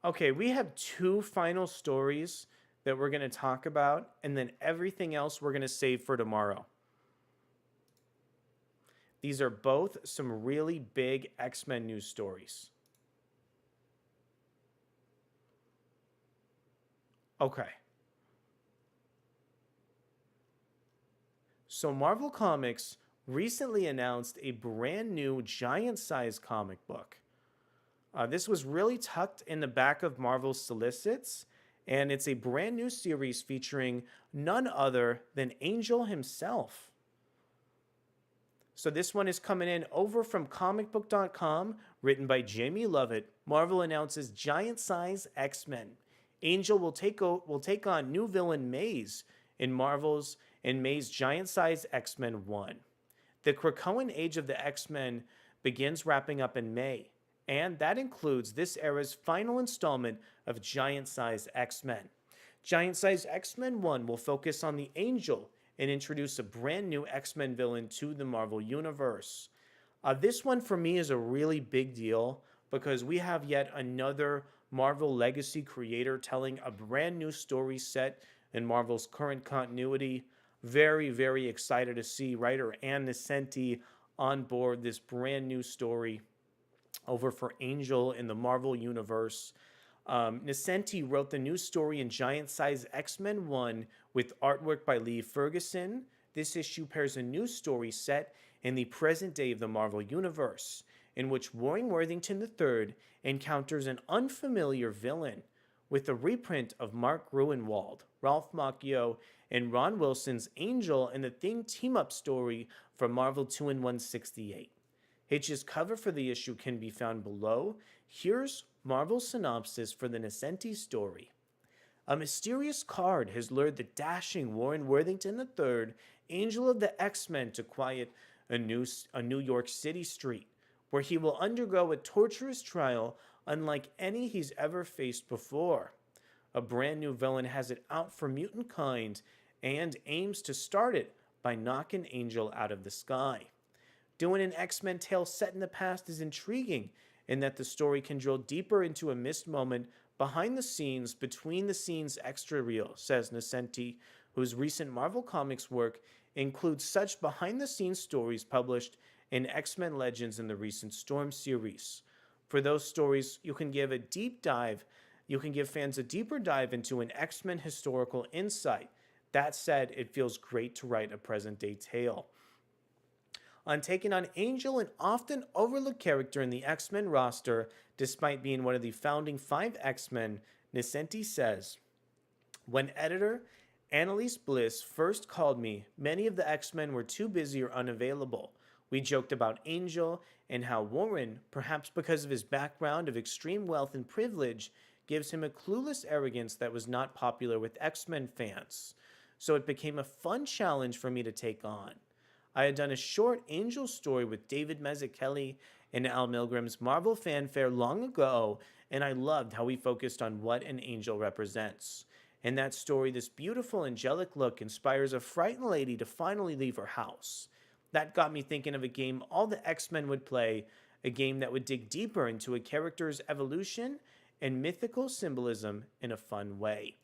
Speaker 1: Okay, we have two final stories that we're going to talk about, and then everything else we're going to save for tomorrow. These are both some really big X-Men news stories. Okay. So Marvel Comics recently announced a brand new giant-sized comic book. This was really tucked in the back of Marvel Solicits, and it's a brand new series featuring none other than Angel himself. So this one is coming in over from comicbook.com, written by Jamie Lovett. Marvel announces giant-size X-Men. Angel will take on new villain Maze in May's giant-size X-Men 1. The Krakoan age of the X-Men begins wrapping up in May, and that includes this era's final installment of giant-size X-Men. Giant-size X-Men 1 will focus on the Angel and introduce a brand new X-Men villain to the Marvel Universe. This one for me is a really big deal because we have yet another Marvel legacy creator telling a brand new story set in Marvel's current continuity. Very, very excited to see writer Ann Nocenti on board this brand new story over for Angel in the Marvel Universe. Nocenti wrote the new story in Giant Size X-Men 1 with artwork by Lee Ferguson. This issue pairs a new story set in the present day of the Marvel Universe, in which Warren Worthington III encounters an unfamiliar villain with a reprint of Mark Gruenwald, Ralph Macchio, and Ron Wilson's Angel and the Thing team-up story from Marvel 2-in-168. Hitch's cover for the issue can be found below. Here's Marvel's synopsis for the Nocenti story. A mysterious card has lured the dashing Warren Worthington III, Angel of the X-Men, to quiet a New York City street, where he will undergo a torturous trial unlike any he's ever faced before. A brand new villain has it out for mutant kind and aims to start it by knocking Angel out of the sky. Doing an X-Men tale set in the past is intriguing in that the story can drill deeper into a missed moment behind the scenes, between the scenes extra real, says Nocenti, whose recent Marvel Comics work includes such behind-the-scenes stories published in X-Men Legends in the recent Storm series. For those stories, you can give fans a deeper dive into an X-Men historical insight. That said, it feels great to write a present-day tale. On taking on Angel, an often overlooked character in the X-Men roster, despite being one of the founding 5 X-Men, Nocenti says, when editor Annalise Bliss first called me, many of the X-Men were too busy or unavailable. We joked about Angel and how Warren, perhaps because of his background of extreme wealth and privilege, gives him a clueless arrogance that was not popular with X-Men fans. So it became a fun challenge for me to take on. I had done a short Angel story with David Mazzucchelli and Al Milgram's Marvel Fanfare long ago, And I loved how he focused on what an angel represents. In that story, this beautiful angelic look inspires a frightened lady to finally leave her house. That got me thinking of a game all the X-Men would play, a game that would dig deeper into a character's evolution and mythical symbolism in a fun way.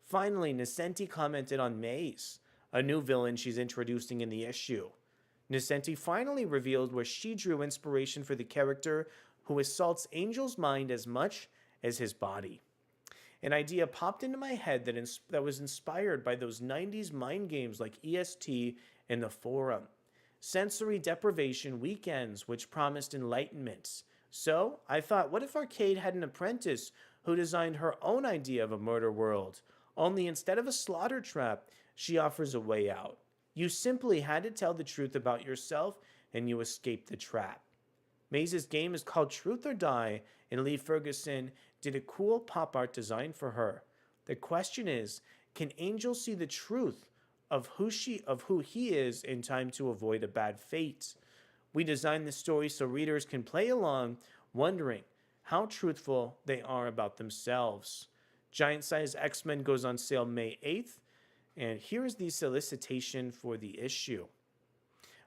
Speaker 1: Finally, Nascenti commented on Maze, a new villain she's introducing in the issue. Nascenti finally revealed where she drew inspiration for the character who assaults Angel's mind as much as his body. An idea popped into my head that was inspired by those 90s mind games like EST and the Forum. Sensory deprivation weekends, which promised enlightenment. So I thought, what if Arcade had an apprentice who designed her own idea of a murder world? Only instead of a slaughter trap, she offers a way out. You simply had to tell the truth about yourself and you escaped the trap. Maze's game is called Truth or Die, and Lee Ferguson did a cool pop art design for her. The question is, can Angel see the truth of who he is in time to avoid a bad fate? We designed the story so readers can play along, wondering how truthful they are about themselves. Giant Size X-Men goes on sale May 8th, and here is the solicitation for the issue.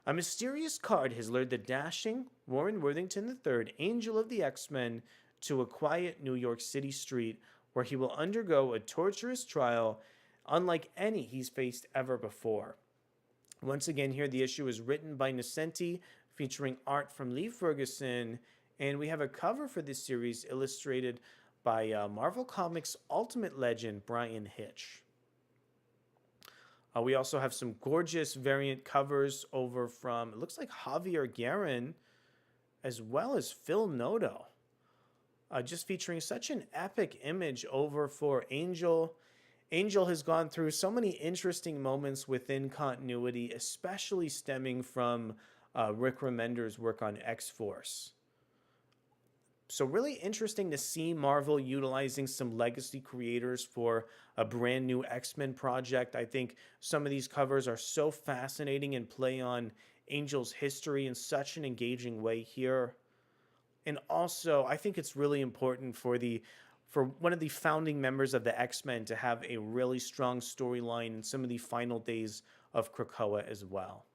Speaker 1: A mysterious card has lured the dashing Warren Worthington III, Angel of the X-Men, to a quiet New York City street where he will undergo a torturous trial unlike any he's faced ever before. Once again, here the issue is written by Nascenti, featuring art from Lee Ferguson, and we have a cover for this series illustrated by Marvel Comics Ultimate Legend Brian Hitch. We also have some gorgeous variant covers over from, it looks like Javier Guerin, as well as Phil Noto. Just featuring such an epic image over for Angel. Angel has gone through so many interesting moments within continuity, especially stemming from Rick Remender's work on X-Force. So really interesting to see Marvel utilizing some legacy creators for a brand new X-Men project. I think some of these covers are so fascinating and play on Angel's history in such an engaging way here. And also, I think it's really important for one of the founding members of the X-Men to have a really strong storyline in some of the final days of Krakoa as well.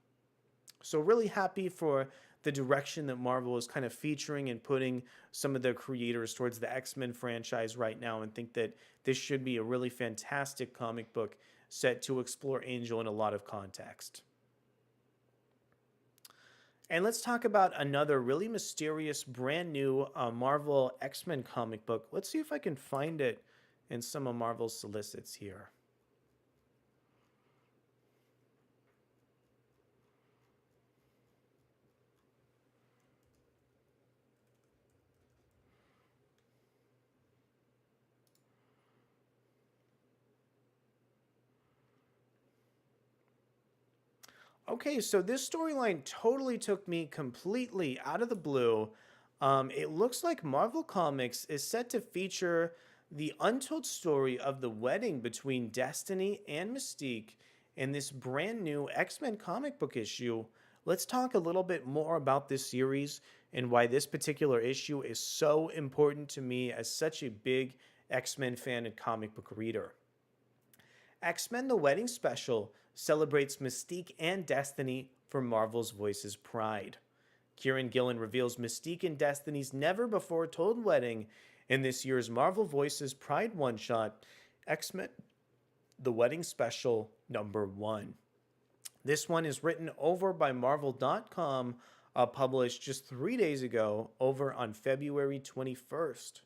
Speaker 1: So really happy for the direction that Marvel is kind of featuring and putting some of their creators towards the X-Men franchise right now, and think that this should be a really fantastic comic book set to explore Angel in a lot of context. And let's talk about another really mysterious, brand new Marvel X-Men comic book. Let's see if I can find it in some of Marvel's solicits here. Okay, so this storyline totally took me completely out of the blue. It looks like Marvel Comics is set to feature the untold story of the wedding between Destiny and Mystique in this brand new X-Men comic book issue. Let's talk a little bit more about this series and why this particular issue is so important to me as such a big X-Men fan and comic book reader. X-Men The Wedding Special celebrates Mystique and Destiny for Marvel's Voices Pride. Kieran Gillen reveals Mystique and Destiny's never-before-told wedding in this year's Marvel Voices Pride one-shot, X-Men The Wedding Special #1. This one is written over by Marvel.com, published just 3 days ago over on February 21st.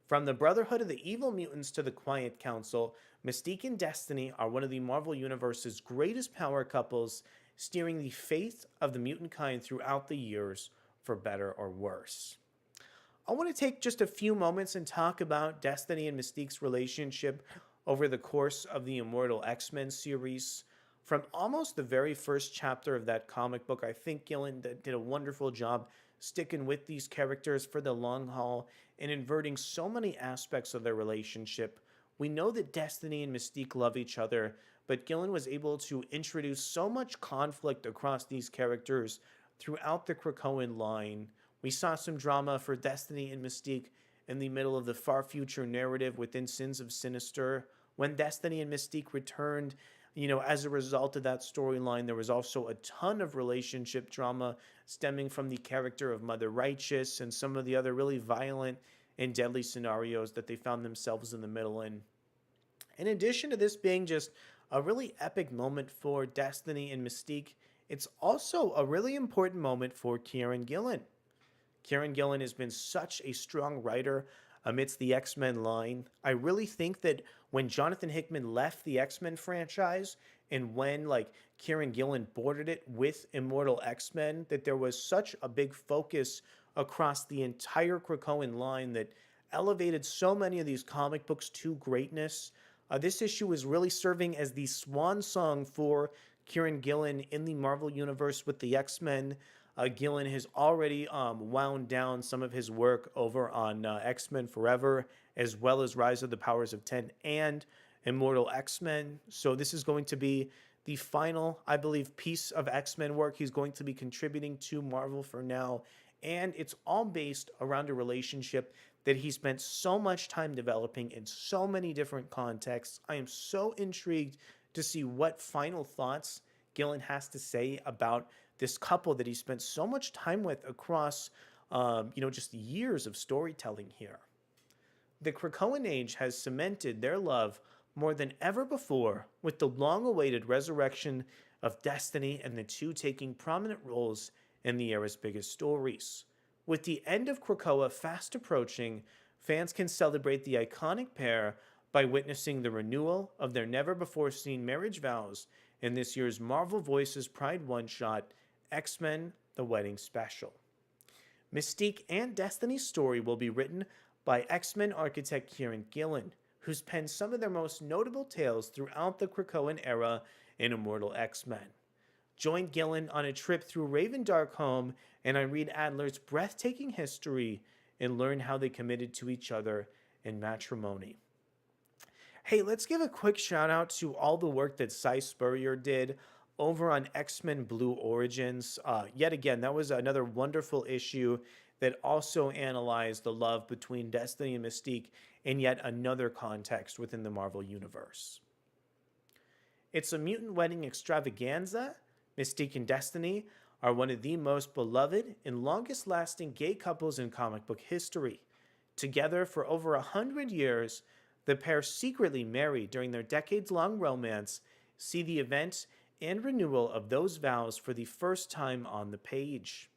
Speaker 1: From the Brotherhood of the Evil Mutants to the Quiet Council, Mystique and Destiny are one of the Marvel Universe's greatest power couples, steering the fate of the mutant kind throughout the years, for better or worse. I want to take just a few moments and talk about Destiny and Mystique's relationship over the course of the Immortal X-Men series. From almost the very first chapter of that comic book, I think Gillen did a wonderful job sticking with these characters for the long haul and inverting so many aspects of their relationship. We know that Destiny and Mystique love each other, but Gillen was able to introduce so much conflict across these characters throughout the Krakoan line. We saw some drama for Destiny and Mystique in the middle of the far future narrative within Sins of Sinister. When Destiny and Mystique returned, as a result of that storyline, there was also a ton of relationship drama stemming from the character of Mother Righteous and some of the other really violent and deadly scenarios that they found themselves in the middle in addition to this being just a really epic moment for Destiny and Mystique, it's also a really important moment for Kieran Gillen. Kieran Gillen has been such a strong writer amidst the X-Men line. I really think that when Jonathan Hickman left the X-Men franchise and when Kieran Gillen boarded it with Immortal X-Men, that there was such a big focus across the entire Krakoan line that elevated so many of these comic books to greatness. This issue is really serving as the swan song for Kieran Gillen in the Marvel Universe with the X-Men. Gillen has already wound down some of his work over on X-Men Forever, as well as Rise of the Powers of 10 and Immortal X-Men. So this is going to be the final, I believe, piece of X-Men work he's going to be contributing to Marvel for now. And it's all based around a relationship that he spent so much time developing in so many different contexts. I am so intrigued to see what final thoughts Gillen has to say about this couple that he spent so much time with across, just years of storytelling here. The Krakoan Age has cemented their love more than ever before, with the long-awaited resurrection of Destiny and the two taking prominent roles in the era's biggest stories. With the end of Krakoa fast approaching, fans can celebrate the iconic pair by witnessing the renewal of their never-before-seen marriage vows in this year's Marvel Voices Pride one-shot, X-Men: The Wedding Special. Mystique and Destiny's story will be written by X-Men architect Kieran Gillen, who's penned some of their most notable tales throughout the Krakoan era in Immortal X-Men. Join Gillen on a trip through Raven Darkholme and Irene Adler's breathtaking history and learn how they committed to each other in matrimony. Hey, let's give a quick shout out to all the work that Cy Spurrier did over on X-Men Blue Origins. Yet again, that was another wonderful issue that also analyzed the love between Destiny and Mystique in yet another context within the Marvel Universe. It's a mutant wedding extravaganza. Mystique and Destiny are one of the most beloved and longest-lasting gay couples in comic book history. Together for over 100 years, the pair secretly married during their decades-long romance. See the event and renewal of those vows for the first time on the page.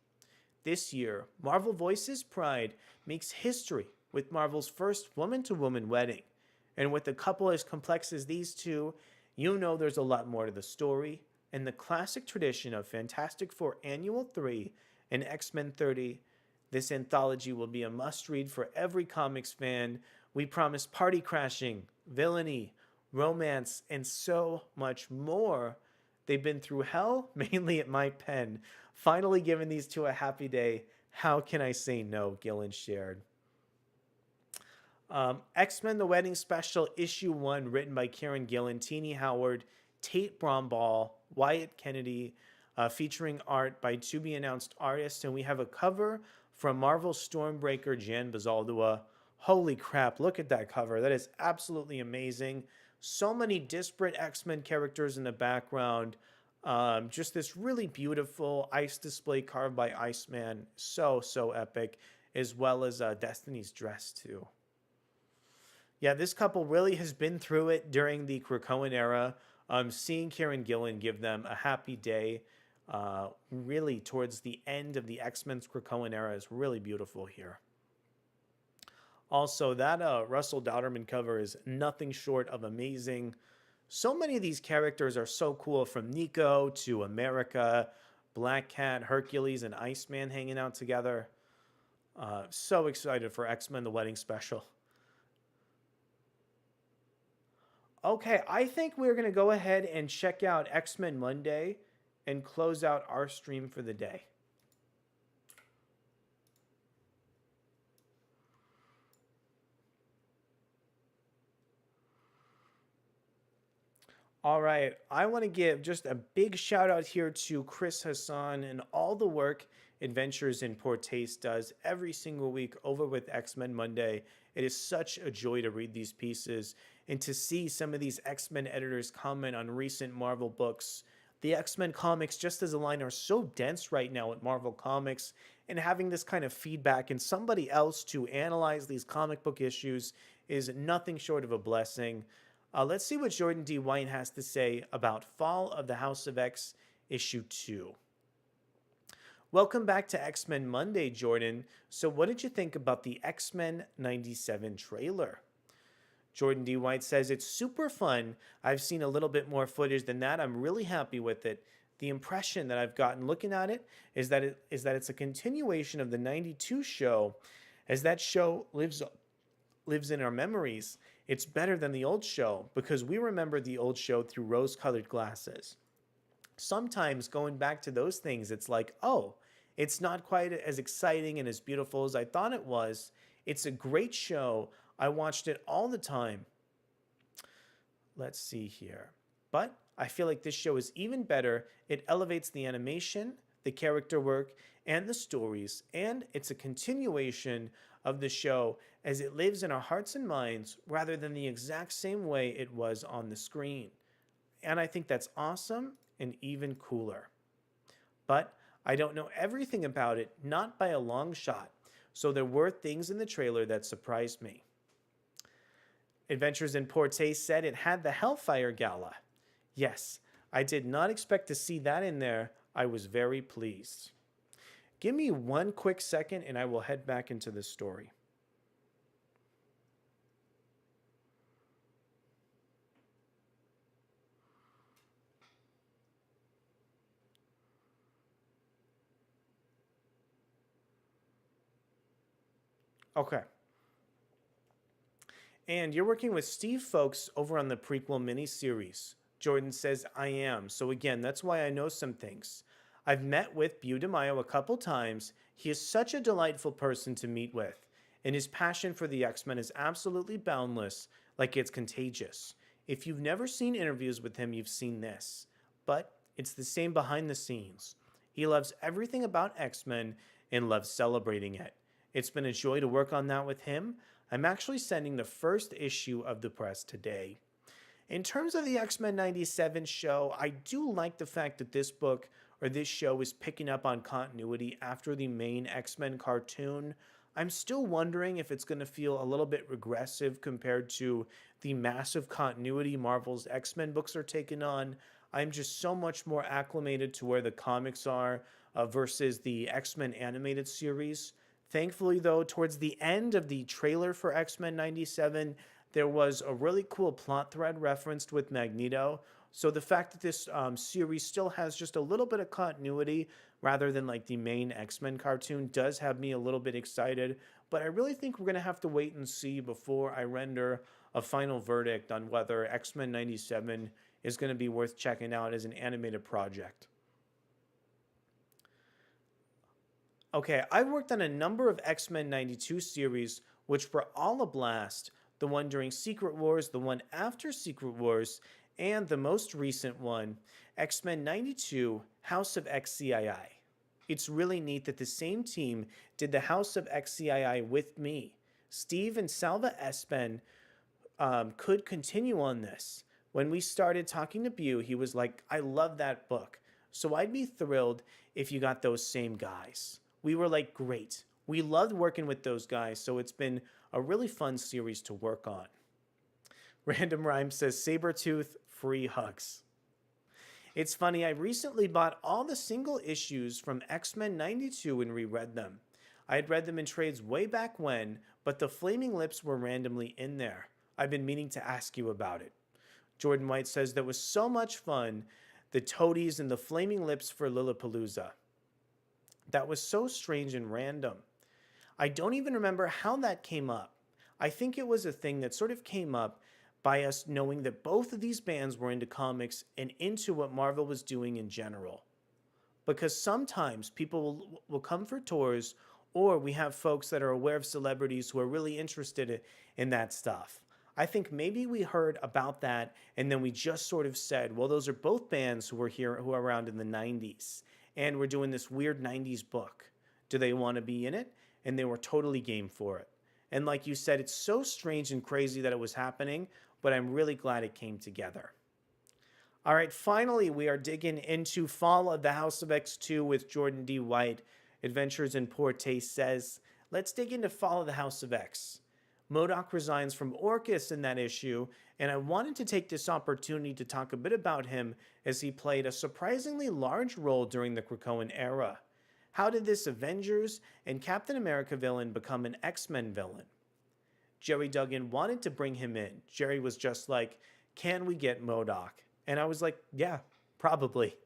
Speaker 1: This year, Marvel Voices Pride makes history with Marvel's first woman-to-woman wedding. And with a couple as complex as these two, there's a lot more to the story. In the classic tradition of Fantastic Four Annual 3 and X-Men 30, this anthology will be a must-read for every comics fan. We promise party crashing, villainy, romance, and so much more. They've been through hell, mainly at my pen. Finally giving these two a happy day. How can I say no, Gillen shared. X-Men The Wedding Special, Issue 1, written by Kieran Gillen, Teenie Howard, Tate Bromball, Wyatt Kennedy, featuring art by to-be-announced artists. And we have a cover from Marvel Stormbreaker Jan Bazaldua. Holy crap, look at that cover. That is absolutely amazing. So many disparate X-Men characters in the background. Just this really beautiful ice display carved by Iceman. So epic. As well as Destiny's dress, too. Yeah, this couple really has been through it during the Krakoan era. Seeing Kieran Gillen give them a happy day really towards the end of the X-Men's Krakoan era is really beautiful here. Also, that Russell Dauterman cover is nothing short of amazing. So many of these characters are so cool, from Nico to America, Black Cat, Hercules, and Iceman hanging out together. So excited for X-Men The Wedding Special. Okay, I think we're going to go ahead and check out X-Men Monday and close out our stream for the day. All right, I want to give just a big shout out here to Chris Hassan and all the work Adventures in Poor Taste does every single week over with X-Men Monday. It is such a joy to read these pieces and to see some of these X-Men editors comment on recent Marvel books. The X-Men comics, just as a line, are so dense right now at Marvel Comics, and having this kind of feedback and somebody else to analyze these comic book issues is nothing short of a blessing. Let's see what Jordan D. White has to say about Fall of the House of X, issue 2. Welcome back to X-Men Monday, Jordan. So what did you think about the X-Men 97 trailer? Jordan D. White says, it's super fun. I've seen a little bit more footage than that. I'm really happy with it. The impression that I've gotten looking at it is that it's a continuation of the 92 show, as that show lives in our memories. It's better than the old show because we remember the old show through rose-colored glasses. Sometimes going back to those things, it's like, oh, it's not quite as exciting and as beautiful as I thought it was. It's a great show. I watched it all the time. Let's see here. But I feel like this show is even better. It elevates the animation, the character work, and the stories, and it's a continuation of the show as it lives in our hearts and minds rather than the exact same way it was on the screen. And I think that's awesome and even cooler. But I don't know everything about it, not by a long shot, so there were things in the trailer that surprised me. Adventures in Poor Taste said it had the Hellfire Gala. Yes, I did not expect to see that in there. I was very pleased. Give me one quick second and I will head back into the story. Okay. And you're working with Steve Folks over on the prequel miniseries. Jordan says, I am. So again, that's why I know some things. I've met with Beau DeMaio a couple times. He is such a delightful person to meet with. And his passion for the X-Men is absolutely boundless, like it's contagious. If you've never seen interviews with him, you've seen this. But it's the same behind the scenes. He loves everything about X-Men and loves celebrating it. It's been a joy to work on that with him. I'm actually sending the first issue of the press today. In terms of the X-Men 97 show, I do like the fact that this book or this show is picking up on continuity after the main X-Men cartoon. I'm still wondering if it's going to feel a little bit regressive compared to the massive continuity Marvel's X-Men books are taking on. I'm just so much more acclimated to where the comics are versus the X-Men animated series. Thankfully, though, towards the end of the trailer for X-Men 97, there was a really cool plot thread referenced with Magneto. So the fact that this series still has just a little bit of continuity rather than like the main X-Men cartoon does have me a little bit excited. But I really think we're going to have to wait and see before I render a final verdict on whether X-Men 97 is going to be worth checking out as an animated project. Okay, I've worked on a number of X-Men 92 series, which were all a blast. The one during Secret Wars, the one after Secret Wars, and the most recent one, X-Men 92, House of XCII. It's really neat that the same team did the House of XCII with me. Steve and Salva Espen could continue on this. When we started talking to Beau, he was like, I love that book. So I'd be thrilled if you got those same guys. We were like, great. We loved working with those guys, so it's been a really fun series to work on. Random Rhyme says, Sabretooth, free hugs. It's funny, I recently bought all the single issues from X-Men 92 and reread them. I had read them in trades way back when, but the Flaming Lips were randomly in there. I've been meaning to ask you about it. Jordan White says, that was so much fun, the toadies and the Flaming Lips for Lillipalooza. That was so strange and random. I don't even remember how that came up. I think it was a thing that sort of came up by us knowing that both of these bands were into comics and into what Marvel was doing in general. Because sometimes people will come for tours, or we have folks that are aware of celebrities who are really interested in that stuff. I think maybe we heard about that and then we just sort of said, well, those are both bands who are around in the 90s and we're doing this weird 90s book. Do they want to be in it? And they were totally game for it. And like you said, it's so strange and crazy that it was happening, but I'm really glad it came together. All right, finally, we are digging into Fall of the House of X2 with Jordan D. White. Adventures in Poor Taste says, let's dig into Fall of the House of X. MODOK resigns from Orcus in that issue, and I wanted to take this opportunity to talk a bit about him as he played a surprisingly large role during the Krakoan era. How did this Avengers and Captain America villain become an X-Men villain? Jerry Duggan wanted to bring him in. Jerry was just like, can we get MODOK? And I was like, yeah, probably.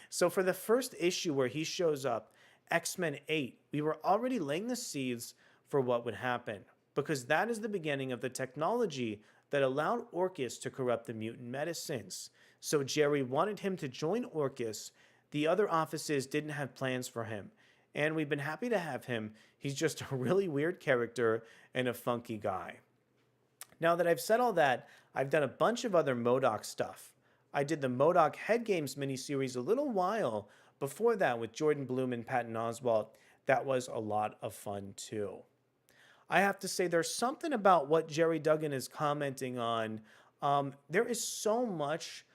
Speaker 1: So for the first issue where he shows up, X-Men 8, we were already laying the seeds for what would happen, because that is the beginning of the technology that allowed Orcus to corrupt the mutant medicines. So Jerry wanted him to join Orcus. The other offices didn't have plans for him, and we've been happy to have him. He's just a really weird character and a funky guy. Now that I've said all that, I've done a bunch of other MODOK stuff. I did the MODOK Head Games miniseries a little while before that with Jordan Bloom and Patton Oswalt. That was a lot of fun too. I have to say there's something about what Jerry Duggan is commenting on. There is so much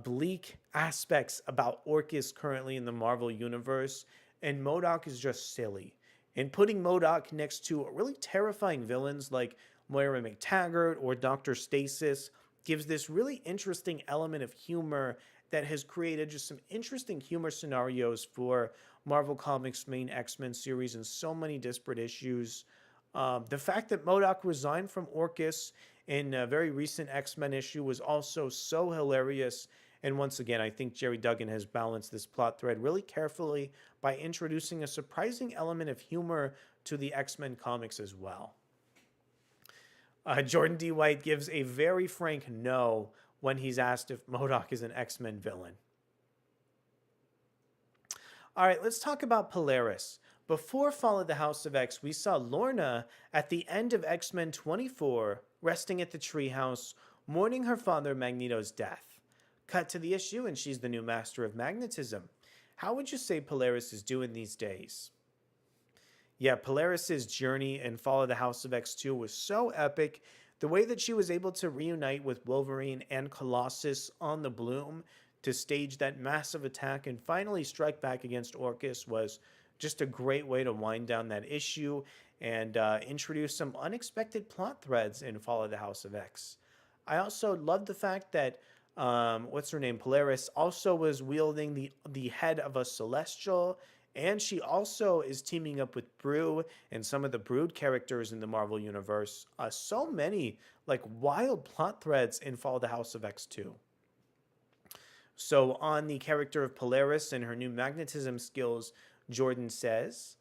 Speaker 1: bleak aspects about Orcus currently in the Marvel Universe, and MODOK is just silly. And putting MODOK next to really terrifying villains like Moira McTaggart or Dr. Stasis gives this really interesting element of humor that has created just some interesting humor scenarios for Marvel Comics' main X-Men series in so many disparate issues. The fact that MODOK resigned from Orcus in a very recent X-Men issue was also so hilarious. And once again, I think Jerry Duggan has balanced this plot thread really carefully by introducing a surprising element of humor to the X-Men comics as well. Jordan D. White gives a very frank no when he's asked if MODOK is an X-Men villain. All right, let's talk about Polaris. Before Fall of the House of X, we saw Lorna at the end of X-Men 24, resting at the treehouse, mourning her father Magneto's death. Cut to the issue, and she's the new master of magnetism. How would you say Polaris is doing these days? Yeah, Polaris's journey in Fall of the House of X2 was so epic. The way that she was able to reunite with Wolverine and Colossus on the Bloom to stage that massive attack and finally strike back against Orcus was just a great way to wind down that issue and introduce some unexpected plot threads in Fall of the House of X. I also love the fact that what's her name, Polaris, also was wielding the head of a Celestial, and she also is teaming up with Brew and some of the Brood characters in the Marvel Universe. So many like wild plot threads in Fall of the House of X2. So on the character of Polaris and her new magnetism skills, Jordan says,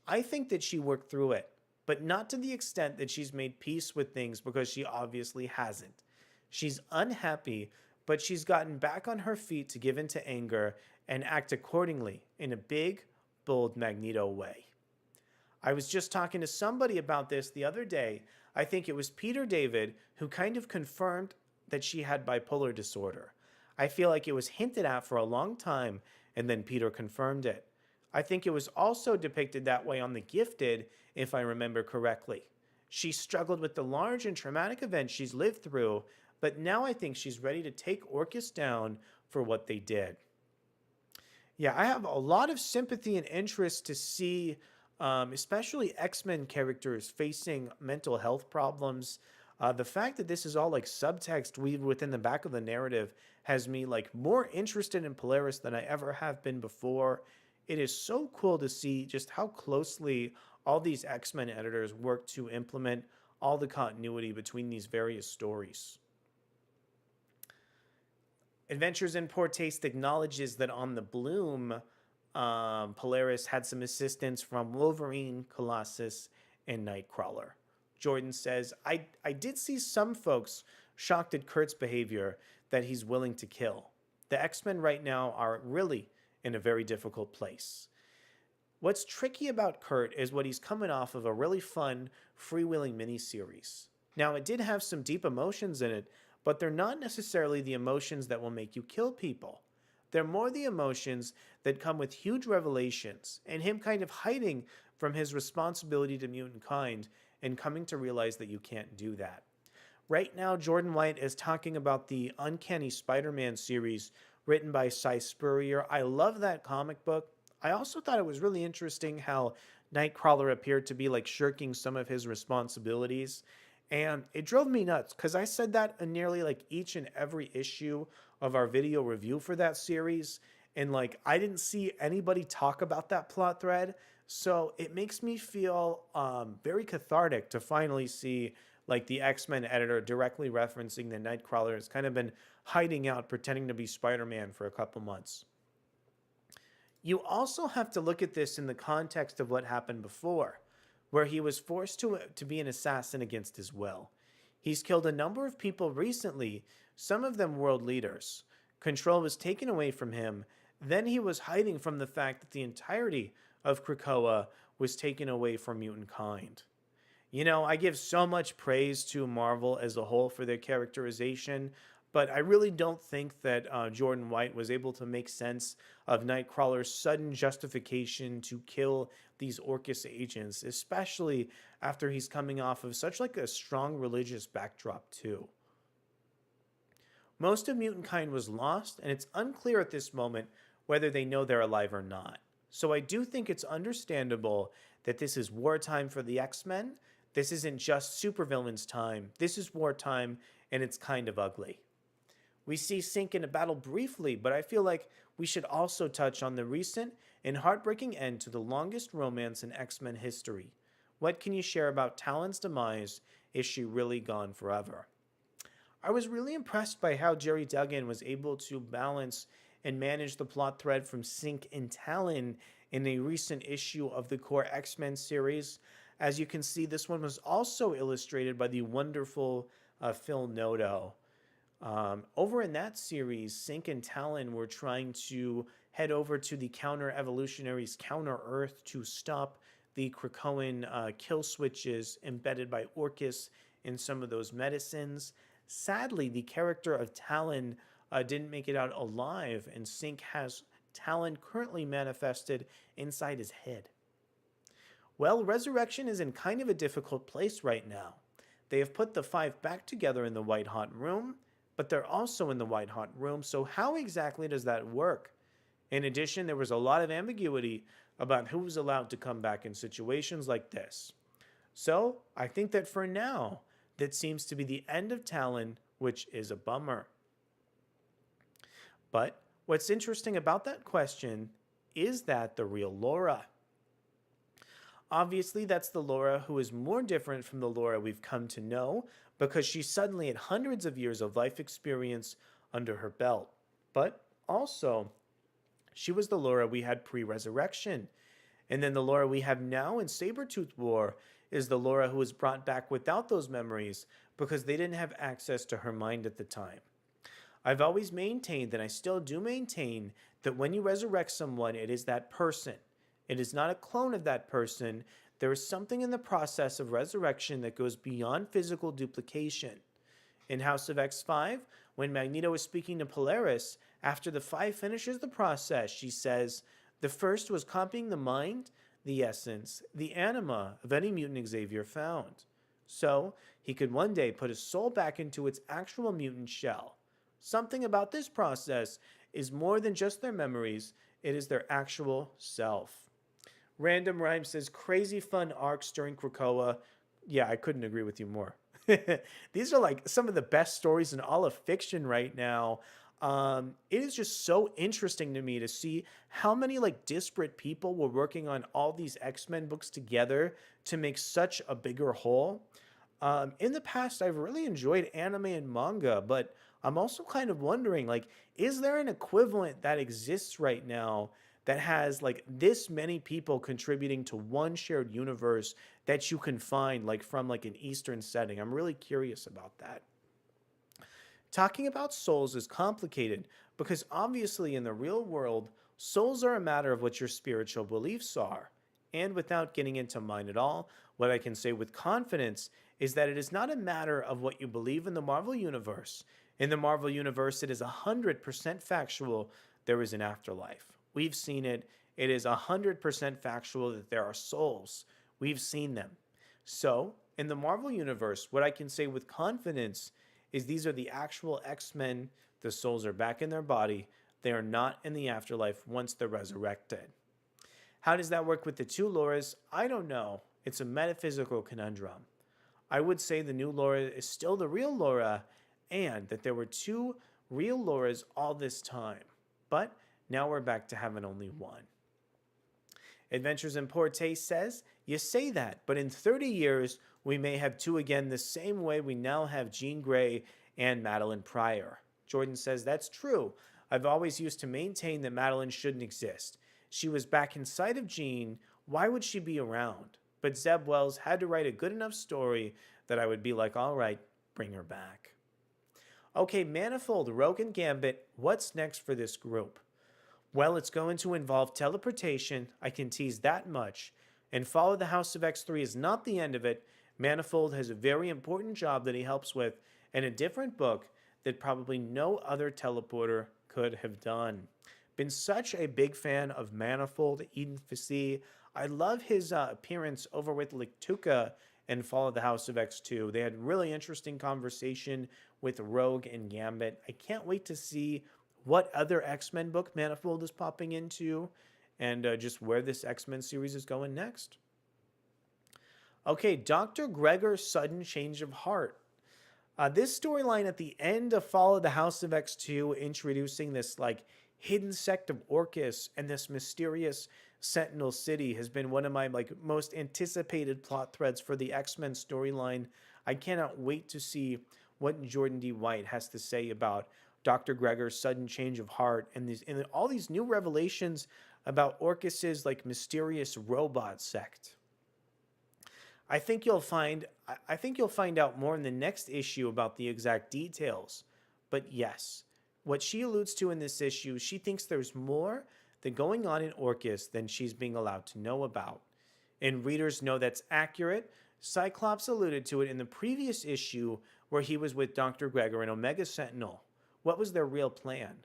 Speaker 1: I think that she worked through it, but not to the extent that she's made peace with things, because she obviously hasn't. She's unhappy, but she's gotten back on her feet to give in to anger and act accordingly in a big, bold Magneto way. I was just talking to somebody about this the other day. I think it was Peter David who kind of confirmed that she had bipolar disorder. I feel like it was hinted at for a long time, and then Peter confirmed it. I think it was also depicted that way on The Gifted, if I remember correctly. She struggled with the large and traumatic events she's lived through, but now I think she's ready to take Orcus down for what they did. Yeah, I have a lot of sympathy and interest to see, especially X-Men characters facing mental health problems. The fact that this is all like subtext weaved within the back of the narrative has me like more interested in Polaris than I ever have been before. It is so cool to see just how closely all these X-Men editors work to implement all the continuity between these various stories. Adventures in Poor Taste acknowledges that on the Bloom, Polaris had some assistance from Wolverine, Colossus, and Nightcrawler. Jordan says, I did see some folks shocked at Kurt's behavior that he's willing to kill. The X-Men right now are really in a very difficult place. What's tricky about Kurt is what he's coming off of a really fun, freewheeling miniseries. Now, it did have some deep emotions in it, but they're not necessarily the emotions that will make you kill people. They're more the emotions that come with huge revelations and him kind of hiding from his responsibility to mutant kind and coming to realize that you can't do that. Right now, Jordan White is talking about the Uncanny Spider-Man series written by Cy Spurrier. I love that comic book. I also thought it was really interesting how Nightcrawler appeared to be like shirking some of his responsibilities. And it drove me nuts because I said that in nearly like each and every issue of our video review for that series. And like, I didn't see anybody talk about that plot thread. So it makes me feel very cathartic to finally see like the X-Men editor directly referencing that Nightcrawler has kind of been hiding out, pretending to be Spider-Man for a couple months. You also have to look at this in the context of what happened before, where he was forced to be an assassin against his will. He's killed a number of people recently, some of them world leaders. Control was taken away from him, then he was hiding from the fact that the entirety of Krakoa was taken away from mutant kind. You know, I give so much praise to Marvel as a whole for their characterization, but I really don't think that Jordan White was able to make sense of Nightcrawler's sudden justification to kill these Orcus agents, especially after he's coming off of such like a strong religious backdrop too. Most of mutant kind was lost, and it's unclear at this moment whether they know they're alive or not. So I do think it's understandable that this is wartime for the X-Men. This isn't just supervillains time. This is wartime, and it's kind of ugly. We see Synch in a battle briefly, but I feel like we should also touch on the recent and heartbreaking end to the longest romance in X-Men history. What can you share about Talon's demise? Is she really gone forever? I was really impressed by how Jerry Duggan was able to balance and manage the plot thread from Synch and Talon in a recent issue of the core X-Men series. As you can see, this one was also illustrated by the wonderful Phil Noto. Over in that series, Synch and Talon were trying to head over to the Counter-Evolutionaries' Counter-Earth to stop the Krakoan kill switches embedded by Orcus in some of those medicines. Sadly, the character of Talon didn't make it out alive, and Synch has Talon currently manifested inside his head. Well, Resurrection is in kind of a difficult place right now. They have put the five back together in the White Hot Room, but they're also in the White Hot Room, so how exactly does that work? In addition, there was a lot of ambiguity about who was allowed to come back in situations like this. So, I think that for now, that seems to be the end of Talon, which is a bummer. But what's interesting about that question is that the real Laura? Obviously, that's the Laura who is more different from the Laura we've come to know because she suddenly had hundreds of years of life experience under her belt. But also, she was the Laura we had pre-resurrection. And then the Laura we have now in Sabretooth War is the Laura who was brought back without those memories because they didn't have access to her mind at the time. I've always maintained, and I still do maintain, that when you resurrect someone, it is that person. It is not a clone of that person. There is something in the process of resurrection that goes beyond physical duplication. In House of X5, when Magneto is speaking to Polaris, after the Five finishes the process, she says, "The first was copying the mind, the essence, the anima of any mutant Xavier found. So, he could one day put his soul back into its actual mutant shell. Something about this process is more than just their memories, it is their actual self." Random Rhyme says, crazy fun arcs during Krakoa. Yeah, I couldn't agree with you more. These are like some of the best stories in all of fiction right now. It is just so interesting to me to see how many like disparate people were working on all these X-Men books together to make such a bigger whole. In the past, I've really enjoyed anime and manga, but I'm also kind of wondering, like, is there an equivalent that exists right now that has like this many people contributing to one shared universe that you can find like from like an Eastern setting? I'm really curious about that. Talking about souls is complicated because obviously in the real world, souls are a matter of what your spiritual beliefs are. And without getting into mine at all, what I can say with confidence is that it is not a matter of what you believe in the Marvel Universe. In the Marvel Universe, it is 100% factual there is an afterlife. We've seen it. It is 100% factual that there are souls. We've seen them. So, in the Marvel Universe, what I can say with confidence is these are the actual X-Men. The souls are back in their body. They are not in the afterlife once they're resurrected. How does that work with the two Lauras? I don't know. It's a metaphysical conundrum. I would say the new Laura is still the real Laura, and that there were two real Lauras all this time. But now we're back to having only one. Adventures in Poor Taste says, you say that, but in 30 years, we may have two again the same way we now have Jean Grey and Madeline Pryor. Jordan says, that's true. I've always used to maintain that Madeline shouldn't exist. She was back inside of Jean. Why would she be around? But Zeb Wells had to write a good enough story that I would be like, all right, bring her back. Okay, Manifold, Rogue, and Gambit, what's next for this group? Well, it's going to involve teleportation. I can tease that much. And Follow the House of X3 is not the end of it. Manifold has a very important job that he helps with in a different book that probably no other teleporter could have done. Been such a big fan of Manifold, Eden Fassi. I love his appearance over with Lictuca and Follow the House of X2. They had really interesting conversation with Rogue and Gambit. I can't wait to see what other X-Men book Manifold is popping into and just where this X-Men series is going next. Okay, Dr. Gregor's sudden change of heart. This storyline at the end of Follow the House of X2, introducing this like hidden sect of Orcus and this mysterious Sentinel City, has been one of my like most anticipated plot threads for the X-Men storyline. I cannot wait to see what Jordan D. White has to say about Dr. Gregor's sudden change of heart and all these new revelations about Orcus's like mysterious robot sect. I think you'll find out more in the next issue about the exact details. But yes, what she alludes to in this issue, she thinks there's more than going on in Orcus than she's being allowed to know about. And readers know that's accurate. Cyclops alluded to it in the previous issue where he was with Dr. Gregor and Omega Sentinel. What was their real plan?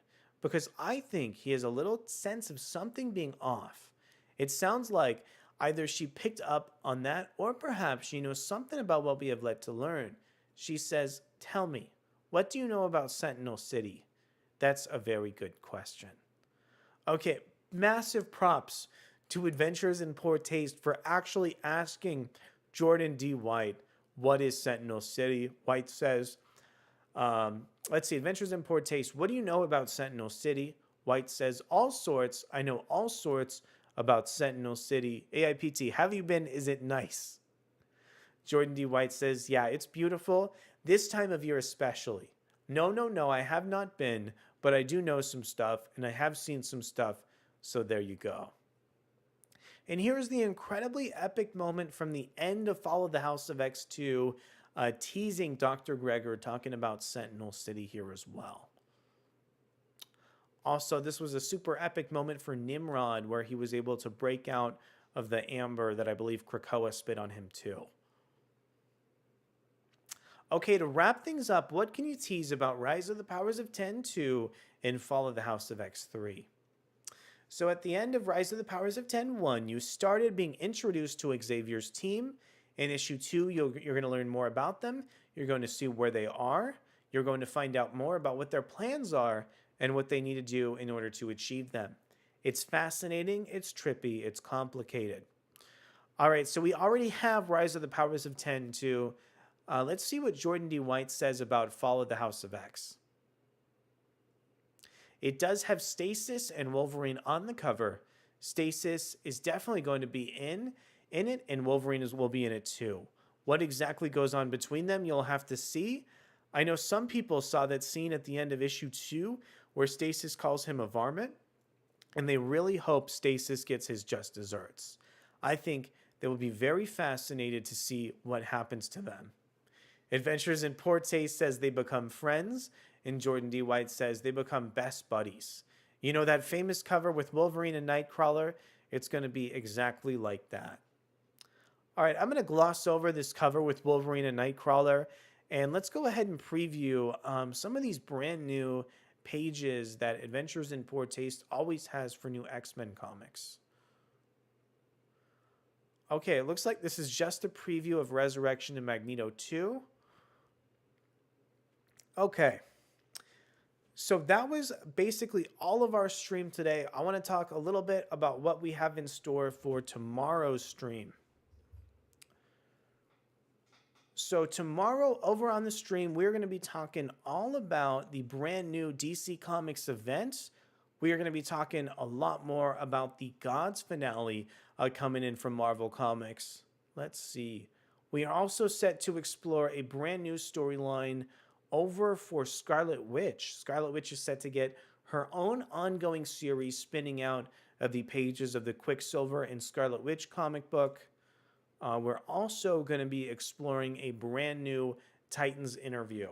Speaker 1: Because I think he has a little sense of something being off. It sounds like either she picked up on that or perhaps she knows something about what we have led to learn. She says, tell me, what do you know about Sentinel City? That's a very good question. Okay, massive props to Adventures in Poor Taste for actually asking Jordan D. White, what is Sentinel City? White says, let's see, Adventures in Poor Taste. What do you know about Sentinel City? White says, all sorts. I know all sorts about Sentinel City. AIPT, have you been? Is it nice? Jordan D. White says, yeah, it's beautiful. This time of year especially. No, I have not been, but I do know some stuff, and I have seen some stuff, so there you go. And here's the incredibly epic moment from the end of Follow the House of X2, teasing Dr. Gregor talking about Sentinel City here as well. Also, this was a super epic moment for Nimrod, where he was able to break out of the amber that I believe Krakoa spit on him too. Okay, to wrap things up, what can you tease about Rise of the Powers of 10-2 and Fall of the House of X3? So at the end of Rise of the Powers of 10-1, you started being introduced to Xavier's team. In issue 2, you're going to learn more about them. You're going to see where they are. You're going to find out more about what their plans are and what they need to do in order to achieve them. It's fascinating, it's trippy, it's complicated. All right, so we already have Rise of the Powers of 10-2. Let's see what Jordan D. White says about Fall of the House of X. It does have Stasis and Wolverine on the cover. Stasis is definitely going to be in it, and Wolverine will be in it too. What exactly goes on between them, you'll have to see. I know some people saw that scene at the end of issue 2 where Stasis calls him a varmint, and they really hope Stasis gets his just desserts. I think they will be very fascinated to see what happens to them. Adventures in Poor Taste says they become friends, and Jordan D. White says they become best buddies. You know that famous cover with Wolverine and Nightcrawler? It's going to be exactly like that. All right, I'm going to gloss over this cover with Wolverine and Nightcrawler, and let's go ahead and preview some of these brand new pages that Adventures in Poor Taste always has for new X-Men comics. Okay, it looks like this is just a preview of Resurrection and Magneto 2. Okay, so that was basically all of our stream today. I want to talk a little bit about what we have in store for tomorrow's stream. So tomorrow over on the stream, we're going to be talking all about the brand new DC Comics event. We are going to be talking a lot more about the Gods finale coming in from Marvel Comics. Let's see. We are also set to explore a brand new storyline over for Scarlet Witch. Scarlet Witch is set to get her own ongoing series spinning out of the pages of the Quicksilver and Scarlet Witch comic book. We're also going to be exploring a brand new Titans interview.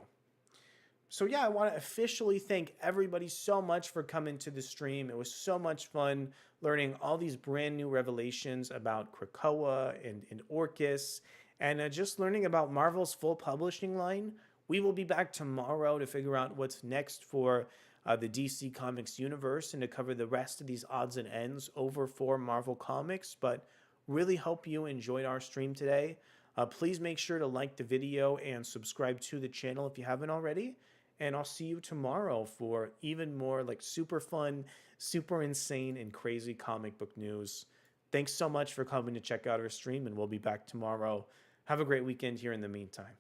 Speaker 1: So yeah, I want to officially thank everybody so much for coming to the stream. It was so much fun learning all these brand new revelations about Krakoa and Orcus, and just learning about Marvel's full publishing line. We will be back tomorrow to figure out what's next for the DC Comics universe and to cover the rest of these odds and ends over for Marvel Comics. But really hope you enjoyed our stream today. Please make sure to like the video and subscribe to the channel if you haven't already. And I'll see you tomorrow for even more like super fun, super insane, and crazy comic book news. Thanks so much for coming to check out our stream, and we'll be back tomorrow. Have a great weekend here in the meantime.